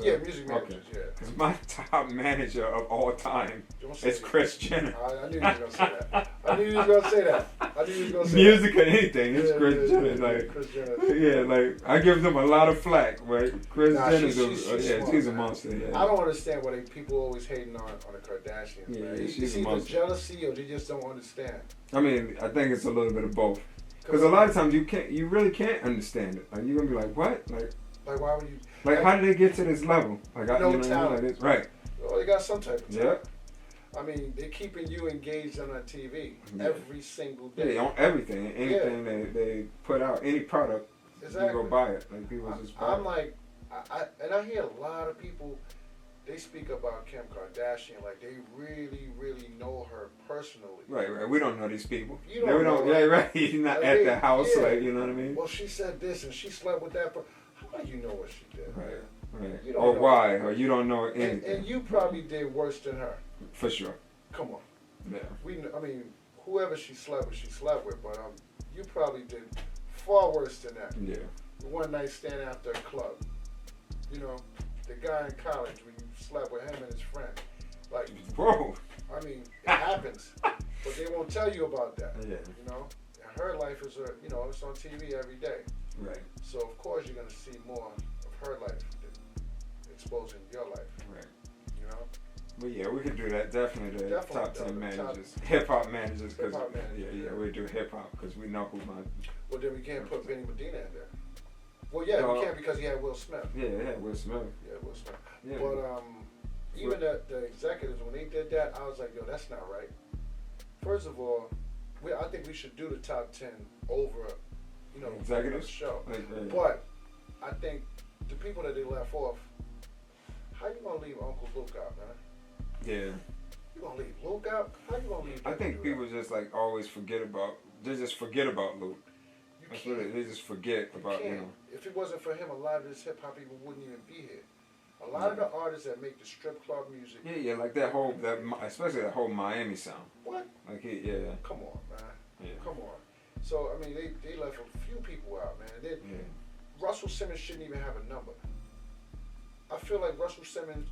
Yeah, music managers. Okay. Because my top manager of all time is Kris Jenner. I knew you was gonna say that. I knew you was gonna say that. Music or anything, it's Kris Jenner. Like, Kris Jenner. Yeah, like I give them a lot of flack, but Kris Jenner's she's a monster. Yeah. I don't understand why people always hating on the Kardashians. Yeah, man. she's either jealousy or they just don't understand. I mean, I think it's a little bit of both. Because a lot of times you really can't understand it. Like you're gonna be like, what? Like why would you? Like how did they get to this level? Like talent. Like right. Well, they got some type of talent. Yeah. I mean, they're keeping you engaged on TV every single day. Yeah, on everything, anything they put out, any product, you go buy it. Like people just buy I'm like, I hear a lot of people. They speak about Kim Kardashian like they really, really know her personally. Right. We don't know these people. You don't know. Yeah, right. You're not at the house, like, you know what I mean? Well, she said this and she slept with that. How do you know what she did? Right. You don't or know why, or you don't know anything. And you probably did worse than her. For sure. Come on. Yeah. I mean, whoever she slept with, but you probably did far worse than that. Yeah. One night stand after a club. The guy in college when you slept with him and his friend. Like, whoa. I mean, it happens, but they won't tell you about that. Yeah. And her life is it's on TV every day. Right. So of course you're gonna see more of her life than exposing your life. Right. But yeah, we could do that. Definitely the top 10 managers, hip hop managers. Yeah, we do hip hop because we know who my. Well, then we can't put Benny Medina in there. Well, yeah, we can't because he had Will Smith. Yeah, Will Smith. Yeah, Will Smith. Yeah. But even the executives, when they did that, I was like, yo, that's not right. First of all, I think we should do the top 10 over, executives show. Right. But I think the people that they left off, how you gonna leave Uncle Luke out, man? Yeah. You gonna leave Luke out? How you gonna leave? I think people just like always forget about. They just forget about Luke. That's what they just forget about, you know. If it wasn't for him, a lot of this hip hop people wouldn't even be here. A lot of the artists that make the strip club music. Yeah, like especially that whole Miami sound. What? Like Come on, man. Yeah. Come on. So I mean, they left a few people out, man. Russell Simmons shouldn't even have a number. I feel like Russell Simmons.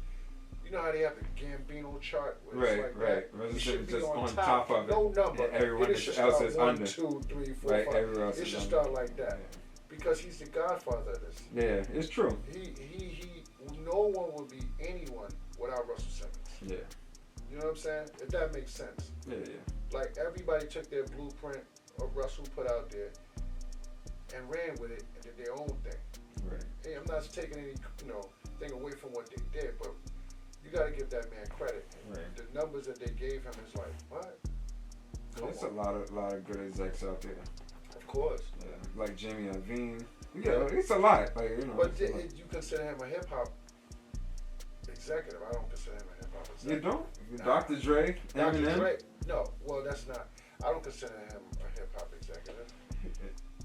You know how they have the Gambino chart? Where it's right. Russell Simmons just on top of it. No number. And everyone else is under. 1, 2, 3, 4, 5. Everyone else it is should under. start like that. Because he's the godfather of this. Yeah, it's true. No one would be anyone without Russell Simmons. Yeah. You know what I'm saying? If that makes sense. Yeah. Like everybody took their blueprint of Russell put out there and ran with it and did their own thing. Right. Hey, I'm not taking any, thing away from what they did, but you got to give that man credit. Right. The numbers that they gave him is like, what? There's a lot of good execs out there. Of course. Yeah, like Jimmy Iovine. Yeah, it's a lot. Like, But you consider him a hip hop executive? I don't consider him a hip hop executive. You don't? Dr. Dre, Eminem? Dr. Dre? No. Well, that's not. I don't consider him a hip hop executive.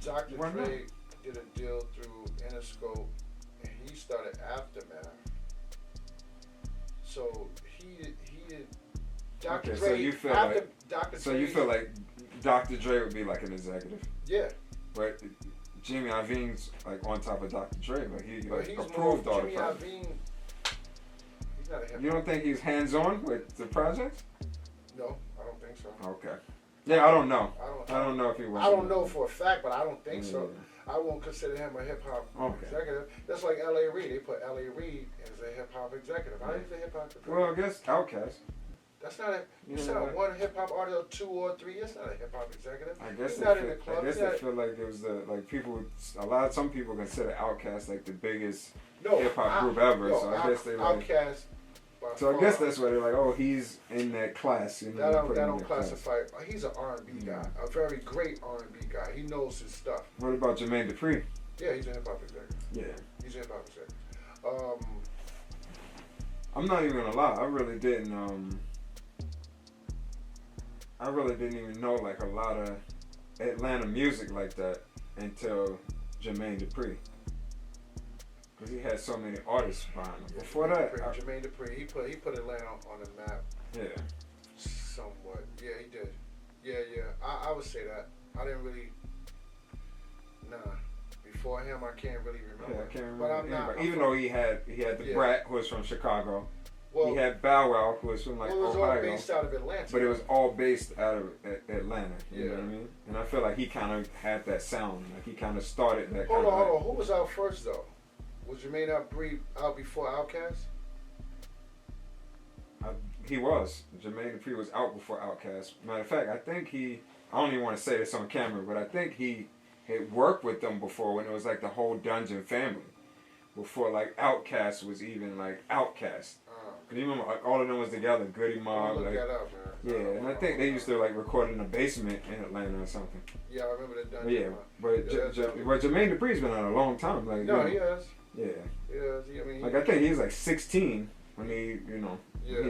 Dr. Dre did a deal through Interscope, and he started Aftermath. So he did. Dr. Dre. So you feel you feel like Dr. Dre would be like an executive? Yeah. But Jimmy Iovine's like on top of Dr. Dre, but he approved all the projects. Jimmy Iovine, he's not a hip hop. You don't think he's hands on with the projects? No, I don't think so. Okay. Yeah, I don't know. I don't know if he was. I don't know for a fact, but I don't think so. I won't consider him a hip hop executive. That's like L.A. Reid. They put L.A. Reid as a hip hop executive. How is a hip hop executive? Well, I guess Outkast. That's not one hip hop artist or 2 or 3. It's not a hip hop executive. I guess they feel like it was some people consider Outkast like the biggest hip hop group ever. So I guess they like Outkast. So I guess that's why they're like, oh, he's in that class. You know, that don't classify. He's an R&B guy, a very great R&B guy. He knows his stuff. What about Jermaine Dupri? Yeah, he's a hip hop executive. Yeah, he's a hip hop executive. I'm not even gonna lie. I really didn't even know like a lot of Atlanta music like that until Jermaine Dupri. Because he had so many artists behind him. Yeah, Before Jermaine Dupri, he put Atlanta on the map. Yeah. Somewhat. Yeah, he did. Yeah. I would say that. I didn't really. Nah. Before him, I can't really remember. Yeah, I can't remember. But I'm not. Even though he had the Brat, who was from Chicago. Well, he had Bow Wow, who was from it was Ohio. all based out of Atlanta. But it was all based out of Atlanta. You know what I Yeah. mean? And I feel like he kind of had that sound. Like he kind of started that. Hold on. Who was out first though? Was Jermaine out before Outkast? He was. Jermaine Dupri was out before Outkast. Matter of fact, I think I don't even want to say this on camera, but I think he had worked with them before when it was like the whole Dungeon family. Before like Outkast was even like Outkast. Cause you remember like all of them was together, Goody Mob. Look like, that up, man. Yeah, and I think they used to like record in a basement in Atlanta or something. Yeah, I remember the Dungeon. But Jermaine Dupri's been out a long time. Like no, he has. Yeah. Yeah, I mean. I think he was like 16 when he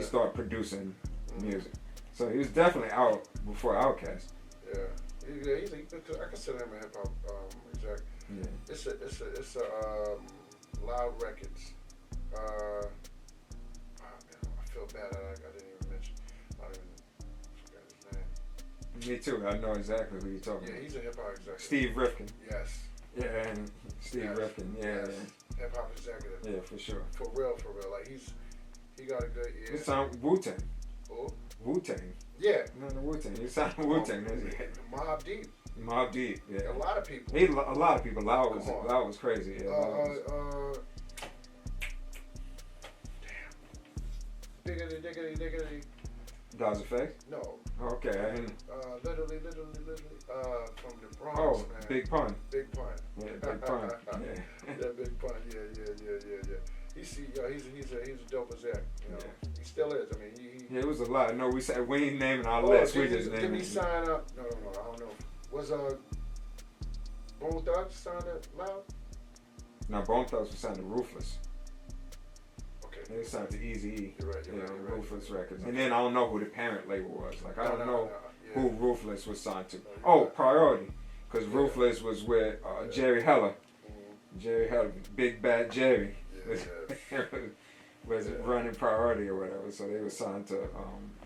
started producing music. So he was definitely out before Outkast. Yeah, I consider him a hip hop exec. Yeah. It's a Loud Records. I feel bad that I didn't even mention. I forgot his name. Me too. I know exactly who you're talking about. Yeah, he's a hip hop executive. Steve Rifkin. Yes. Yeah, and Steve Rifkin. Yeah. Yes. Hip hop executive. Yeah, for sure. For real. Like he got a good ear. He sound Wu-Tang. Who? Wu-Tang. Yeah. No, Wu-Tang. He sound Wu-Tang. Mobb Deep. Mobb Deep. Yeah. A lot of people. A lot of people. Loud was crazy. Yeah. Diggity. Dawes Effect? No. Okay. Literally, from the Bronx, oh, man. Big Pun. Big Pun. Yeah, Big Pun. Yeah, Big Pun. Yeah. He's a dope as that. You know, he still is. I mean, yeah, it was a lot. No, we ain't naming our list. We just did he sign up? No. I don't know. Was Bone Thugs signed up Loud? No, Bone Thugs was signed to Ruthless. Okay. They signed to Eazy-E. You're right. Ruthless Records. And then I don't know who the parent label was. Like I don't know who Ruthless was signed to. No, Priority. Because Ruthless was with Jerry Heller. Jerry Heller, Big Bad Jerry, was running Priority or whatever. So they were signed to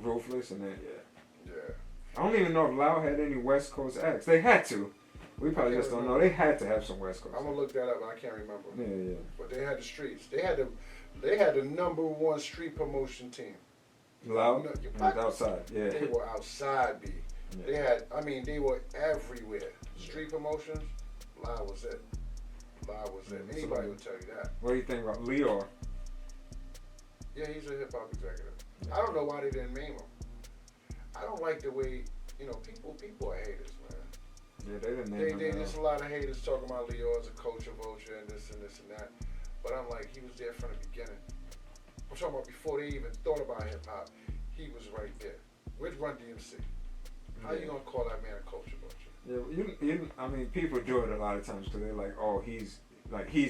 Ruthless, and then I don't even know if Loud had any West Coast acts. They had to. We probably just don't know. They had to have some West Coast. I'm gonna look that up. I can't remember. Yeah. But they had the streets. They had the number one street promotion team. Loud? Outside, yeah. They were outside, B. Yeah. They had, they were everywhere. Street promotions, Loud was it. Loud was it. Anybody would tell you that. What do you think about Leor? Yeah, he's a hip hop executive. I don't know why they didn't name him. I don't like the way, people are haters, man. Yeah, they didn't name him. There's a lot of haters talking about Leor as a culture vulture and this and that. But I'm like, he was there from the beginning. I'm talking about before they even thought about hip hop. He was right there. Where's Run DMC? How you gonna call that man a culture vulture? Yeah, people do it a lot of times because they're like, oh, he's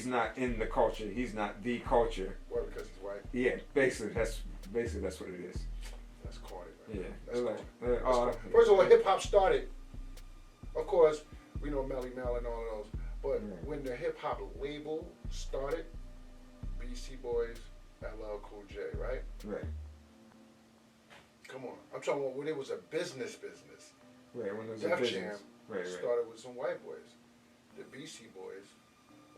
not in the culture. He's not the culture. Well, because he's white. Yeah, basically that's what it is. That's corny, man. Yeah, that's corny. That's corny. First of all, hip hop started. Of course, we know Melly Mel and all of those. But when the hip hop label started, BC Boys, LL Cool J, right? Right. Come on, I'm talking about when it was a business. Right, when it was Def a business. Jam started with some white boys, the BC Boys,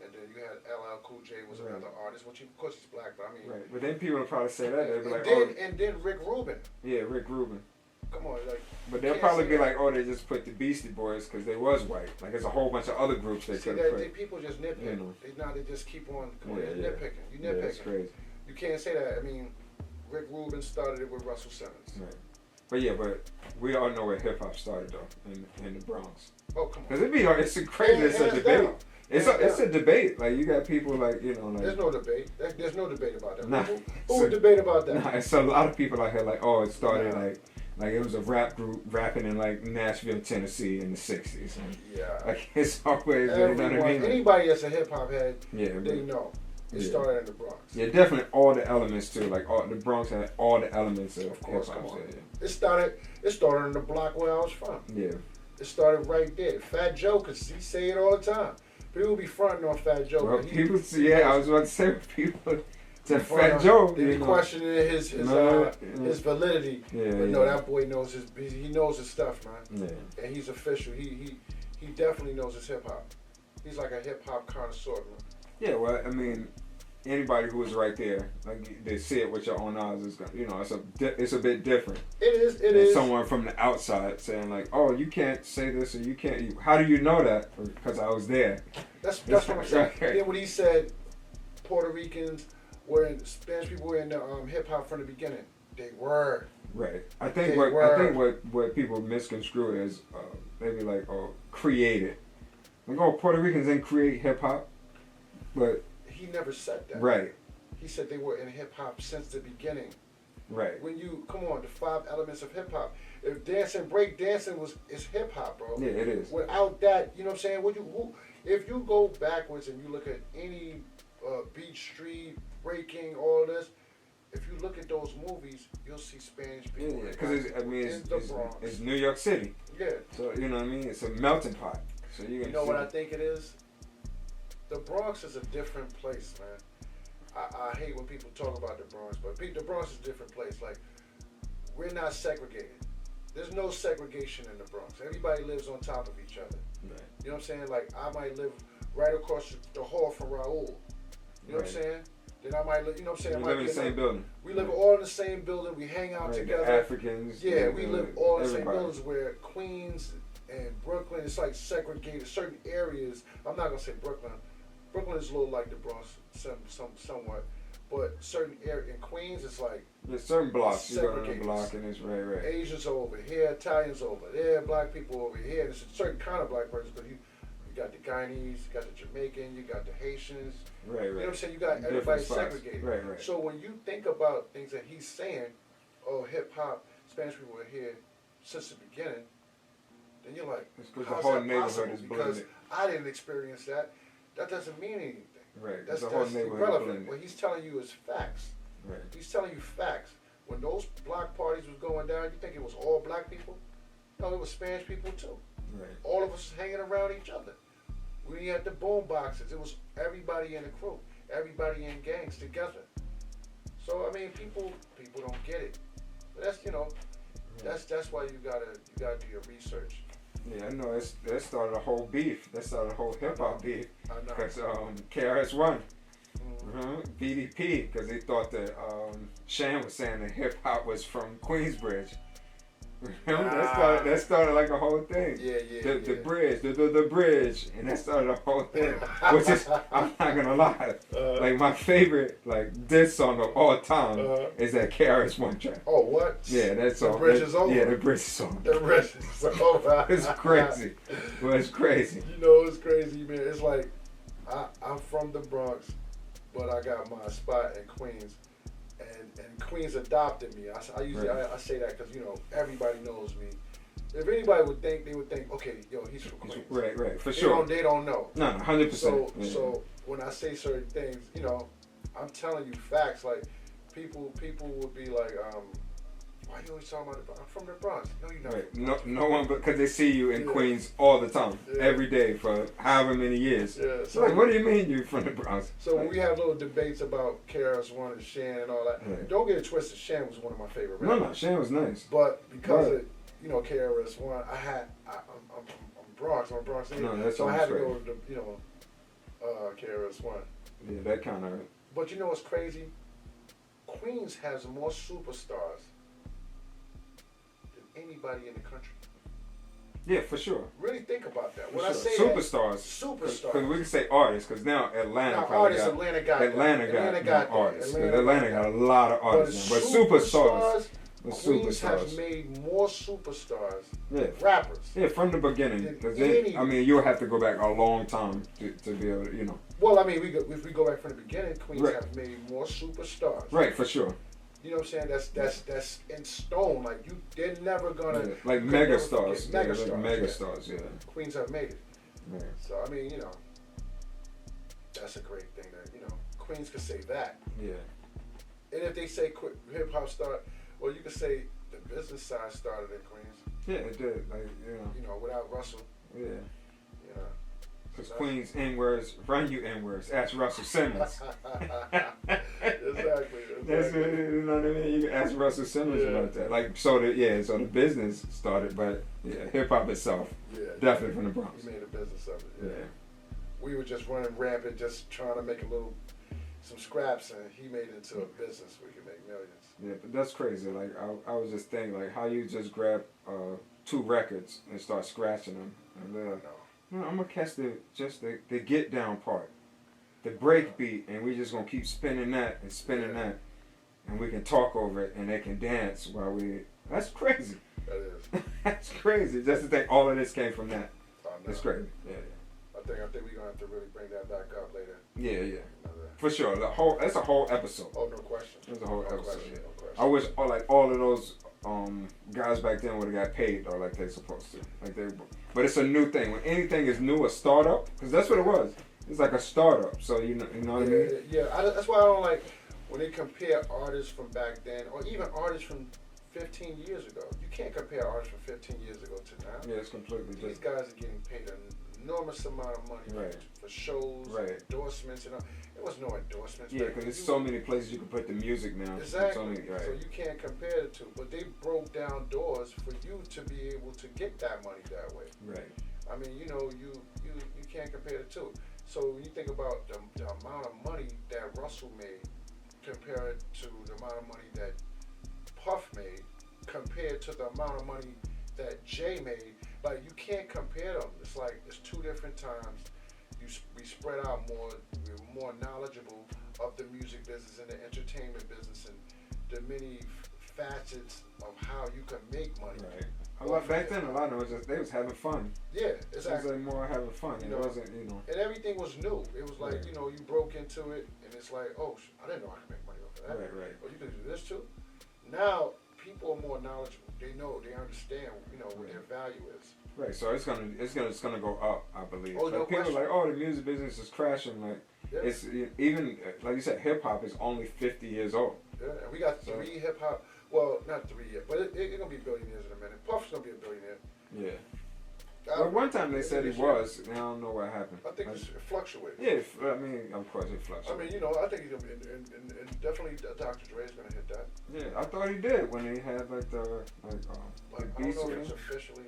and then you had LL Cool J was another artist, which of course he's black, but Right, but then people will probably say that they'll be like, and then Rick Rubin. Yeah, Rick Rubin. Come on, like. But they'll probably be like, they just put the Beastie Boys because they was white. Like there's a whole bunch of other groups they could have put. People just nitpick. They just keep on. Nitpicking. You nitpicking. Yeah, that's crazy. You can't say that. Rick Rubin started it with Russell Simmons. Right. But we all know where hip hop started though, in the Bronx. Oh come on. Because it's crazy. It's a debate. It's a debate. Like you got people like There's no debate. There's no debate about that. Nah, who would debate about that? Nah, it's a lot of people out here like, it started like it was a rap group rapping in like Nashville, Tennessee in the '60s. Like it's always anybody that's a hip hop head, they know. It started in the Bronx. Yeah, definitely all the elements too. Like the Bronx had all the elements of hip hop. It started in the block where I was from. Yeah. It started right there. Fat Joe, cause he say it all the time. People be fronting on Fat Joe. Well, I was about to say people to Fat Joe. They be questioning his validity. But no, that boy knows he knows his stuff, man. Yeah. And he's official. He definitely knows his hip hop. He's like a hip hop connoisseur, man. Yeah, well, anybody who was right there, like they see it with your own eyes, is it's a bit different. It is. Someone from the outside saying like, "Oh, you can't say this or you can't." How do you know that? Because I was there. That's what I'm saying. Then when he said Puerto Ricans Spanish people were in the hip hop from the beginning, they were. Right. I think what people misconstrue is they be like, created. Like, Puerto Ricans didn't create hip hop, but. He never said that. Right. He said they were in hip hop since the beginning. Right. When you come on, the 5 elements of hip hop. If break dancing is hip hop, bro. Yeah, it is. Without that, you know what I'm saying? If you go backwards and you look at any Beach Street, breaking, all this, if you look at those movies, you'll see Spanish people. Yeah, because it's New York City. Yeah. So you know what I mean? It's a melting pot. So you know what I think it is? The Bronx is a different place, man. I hate when people talk about the Bronx, but the Bronx is a different place. Like, we're not segregated. There's no segregation in the Bronx. Everybody lives on top of each other. Right. You know what I'm saying? Like, I might live right across the hall from Raul. You know what I'm saying? Then I might live, you know what I'm saying? We live in the same building. We live all in the same building. We hang out together. The Africans. Yeah, we live all in the same buildings where Queens and Brooklyn, it's like segregated. Certain areas, I'm not going to say Brooklyn. Brooklyn is a little like the Bronx, somewhat, but certain area in Queens, it's like there's certain blocks. You go to the block and it's right. Asians are over here, Italians over there, black people over here. And it's a certain kind of black person because you got the Guyanese, you got the Jamaican, you got the Haitians. Right. You know what I'm saying? You got everybody segregated. Right. So when you think about things that he's saying, hip hop, Spanish people are here since the beginning, then you're like, because the whole neighborhood is blended. Because I didn't experience that. That doesn't mean anything. Right. That's irrelevant. What he's telling you is facts. Right. He's telling you facts. When those block parties was going down, you think it was all black people? No, it was Spanish people too. Right. All of us hanging around each other. We had the boom boxes. It was everybody in the crew, everybody in gangs together. So I mean, people don't get it. But that's that's why you gotta do your research. Yeah, I know. That started a whole beef. That started a whole hip hop beef. I know. Because KRS-One, BDP, because they thought that Shan was saying that hip hop was from Queensbridge. Remember? That started like a whole thing. Yeah. The bridge, the bridge, and that started a whole thing. Which is, I'm not gonna lie, like my favorite like diss song of all time is that KRS-One track. Oh, what? Yeah, that's the all. Bridge is over. Yeah, the bridge is over. The bridge is over. It's crazy. Well, it's crazy. You know, it's crazy, man. It's like I'm from the Bronx, but I got my spot in Queens. And Queens adopted me. I usually I say that because everybody knows me. If anybody would think, they would think, okay, he's from Queens. Right, for sure. They don't know. No, 100%. So when I say certain things, I'm telling you facts. Like people would be like, why you always talking about the Bronx? I'm from the Bronx. No, you're not. Right. No one, because they see you in Queens all the time, every day for however many years. Yeah. So like, what do you mean you from the Bronx? So when we have little debates about KRS-One and Shan and all that, don't get it twisted. Shan was one of my favorite rappers. No, Shan was nice. But because of KRS-One, I'm Bronx. I'm Bronx. So I had to go to KRS-One. Yeah, that kind of. But you know what's crazy? Queens has more superstars than anybody in the country. Yeah, for sure. Really think about that. When I say superstars, because we can say artists, because now Atlanta Atlanta got artists. Atlanta got a lot of artists, but superstars. Queens has made more superstars, rappers. Yeah, from the beginning. You'll have to go back a long time to be able to, Well, I mean, if we go back from the beginning, Queens have made more superstars. Right, for sure. You know what I'm saying? That's in stone. Like they're never gonna like megastars. Megastars. Yeah. Queens have made it. Yeah. So I mean, that's a great thing that Queens could say that. Yeah. And if they say hip hop start, well, you could say the business side started in Queens. Yeah, it did. Like without Russell. Yeah. Because Queens N-words run you N-words. Ask Russell Simmons. Exactly. That's what, you know what I mean? You can ask Russell Simmons about that. Like, so the business started, but hip hop itself, definitely from the Bronx. We made a business of it. Yeah. We were just running rampant, just trying to make some scraps, and he made it into a business we could make millions. Yeah, but that's crazy. Like, I was just thinking, like, how you just grab 2 records and start scratching them, and then I'm gonna catch the get down part, the break beat, and we just gonna keep spinning that, and we can talk over it, and they can dance while we. That's crazy. That is. That's crazy. Just to think all of this came from that. It's crazy. Yeah. I think we're gonna have to really bring that back up later. Yeah. For sure. That's a whole episode. Oh, no question. That's a whole episode. No question. I wish all of those guys back then would have got paid or like they're supposed to. But it's a new thing. When anything is new, a startup, because that's what it was. It's like a startup. So you know what I mean? Yeah. That's why I don't like when they compare artists from back then, or even artists from 15 years ago. You can't compare artists from 15 years ago to now. Yeah, it's completely different. These guys are getting paid an enormous amount of money for shows, endorsements, There was no endorsements. Yeah, because there's so many places you can put the music now. Exactly. So you can't compare the two. But they broke down doors for you to be able to get that money that way. Right. I mean, you can't compare the two. So when you think about the amount of money that Russell made compared to the amount of money that Puff made, compared to the amount of money that Jay made, like you can't compare them. It's like it's 2 different times. We spread out more. We were more knowledgeable of the music business and the entertainment business and the many facets of how you can make money. Right. Back then, a lot of it was just they was having fun. Yeah, exactly. It was like more having fun. It wasn't, And everything was new. It was like you broke into it, and it's like, oh, I didn't know I could make money off of that. Right. Oh, you can do this too. Now people are more knowledgeable. They know. They understand. What their value is. Right. So it's gonna go up, I believe. Oh, no people question. are like, the music business is crashing. Like it's even like you said, hip hop is only 50 years old. Yeah, and we got 3 hip hop. Well, not 3 yet, but it's gonna be billionaires in a minute. Puff's gonna be a billionaire. Yeah. At one time they said he was, and I don't know what happened. I think it fluctuates. Yeah, I mean, of course it fluctuates. I mean, you know, I think he's gonna be, and definitely Dr. Dre's gonna hit that. Yeah, I thought he did when he had like the But I don't know if it's officially.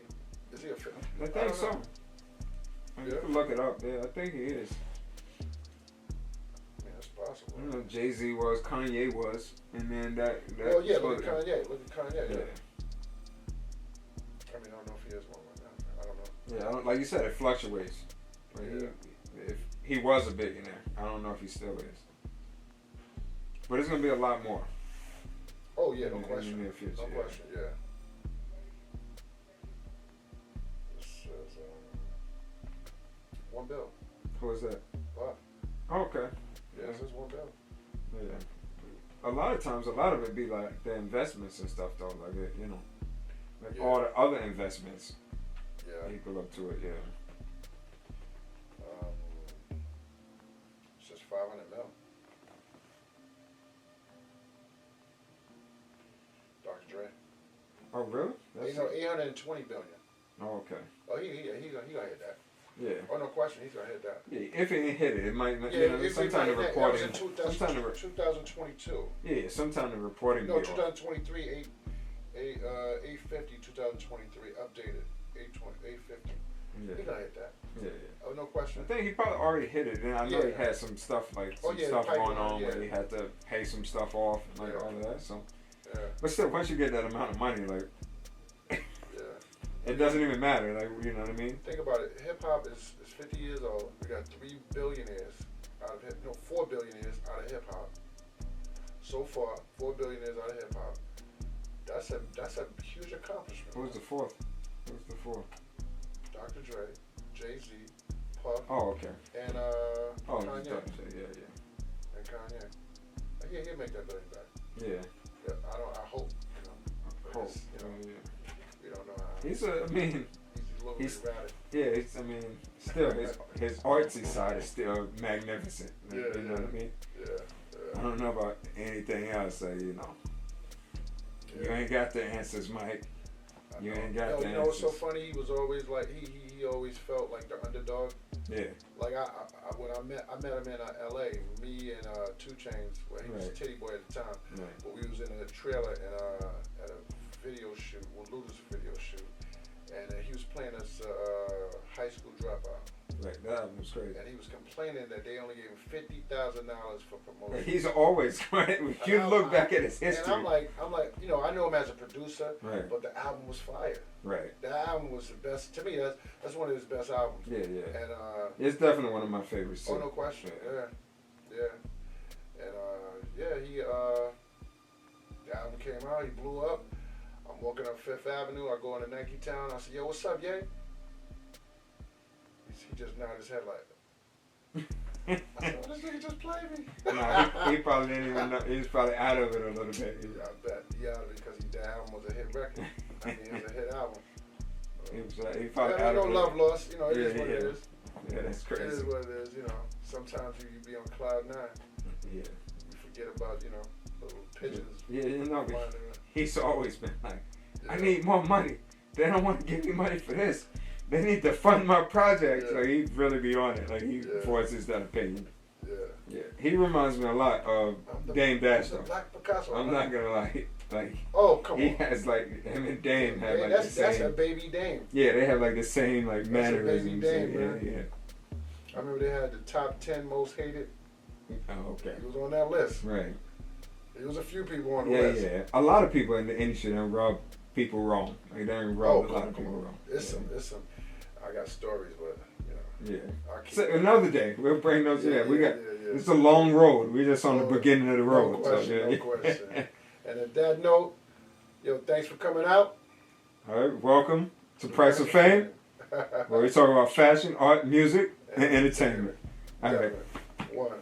Is he official? I think so. You can look it up. Yeah, I think he is. I mean, that's possible. You know, Jay-Z was, Kanye was, and then that. Oh yeah, look at Kanye. Look at Kanye. Yeah. I mean, I don't know if he is one right now. I don't know. Yeah, like you said, it fluctuates. Yeah. If he was a billionaire, I don't know if he still is. But it's gonna be a lot more. Oh yeah, no question. In the near future, no question. Yeah. This says $1 billion. Who is that? Wow. Oh, okay. Yeah, it says $1 billion. Yeah. A lot of times, a lot of it be like the investments and stuff, though. Like it, you know, like Yeah. all the other investments. Yeah. Equal up to it. Yeah. It says $500 million. Dr. Dre. Oh, really? That's 820 billion. Oh, okay. Oh, he gonna hit that. Yeah. Oh, no question, he's gonna hit that. Yeah, if it hit it, it might not. Yeah, You know, sometimes the reporting. That was in 2022. Yeah, sometimes the reporting. No, 2023, 850, 2023, updated, 850. Yeah. He's gonna hit that. Yeah. Oh, no question. I think he probably already hit it. And I know he had some stuff like stuff going on where he had to pay some stuff off and like all of that. So. Yeah. But still, once you get that amount of money, like. Yeah. It doesn't even matter, like, you know what I mean? Think about it. Hip hop is 50 years old. We got 3 billionaires out of 4 billionaires out of hip hop. So far, 4 billionaires out of hip hop. That's a huge accomplishment. Who's the fourth? Dr. Dre, Jay-Z, Puff. Oh, okay. And Kanye. Yeah. And Kanye. Yeah, he'll make that $1 billion back. Yeah. I hope. You know. Hope. You know, we don't know how. He's a little bit erratic. Yeah, still his artsy side is still magnificent. Yeah, you know what I mean? Yeah. I don't know about anything else, so you know. You ain't got the answers, Mike. You ain't got the answers. You know what's so funny? He was always like he always felt like the underdog. Yeah. Like I when I met him in L.A. Me and 2 Chainz, where he was a titty boy at the time. Right. But we was in a trailer at a video shoot, Luda's video shoot, and he was playing us high school dropout. Right, that was crazy. And he was complaining that they only gave him $50,000 for promotion. He's always right. If you look back at his history, and I'm like, you know, I know him as a producer, right. But the album was fire. Right. The album was the best to me. That's one of his best albums. Yeah. And it's definitely one of my favorites. Oh, no question. Yeah. And he the album came out. He blew up. I'm walking up Fifth Avenue. I go into Nike Town. I said, "Yo, what's up, Ye?" He just nodded his head like. I said, "Well, this nigga just played me." Nah, he probably didn't even know. He was probably out of it a little bit. Yeah, I bet. He out of it because that album was a hit record. I mean, it was a hit album. He probably out of it. No love lost. You know, it is what it is. Yeah, that's crazy. It is what it is. You know, sometimes you be on cloud 9. Yeah. You forget about little pigeons. Yeah, you know. He's always been like, I need more money. They don't want to give me money for this. They need to fund my project. Yeah. Like, he really be on it. Like, he voices that opinion. Yeah. He reminds me a lot of Dame Dash, though. Black Picasso. I'm not gonna lie. Like, oh, come on. He has like him and Dame have like the same. That's a baby Dame. Yeah, they have like the same like Baby mannerisms. Dame, man. Yeah. I remember they had the top 10 most hated. Oh, okay. He was on that list. Right. There was a few people on the list. Yeah. A lot of people in the industry don't rub people wrong. Like, they don't rub a lot of people wrong. It's some. I got stories, but Yeah. So another day we'll bring those. We got. Yeah. It's a long road. We're just on the beginning of the road. No question. No question. And at that note, thanks for coming out. All right. Welcome to Price of Fame, where we talk about fashion, art, music, and entertainment. All right. One.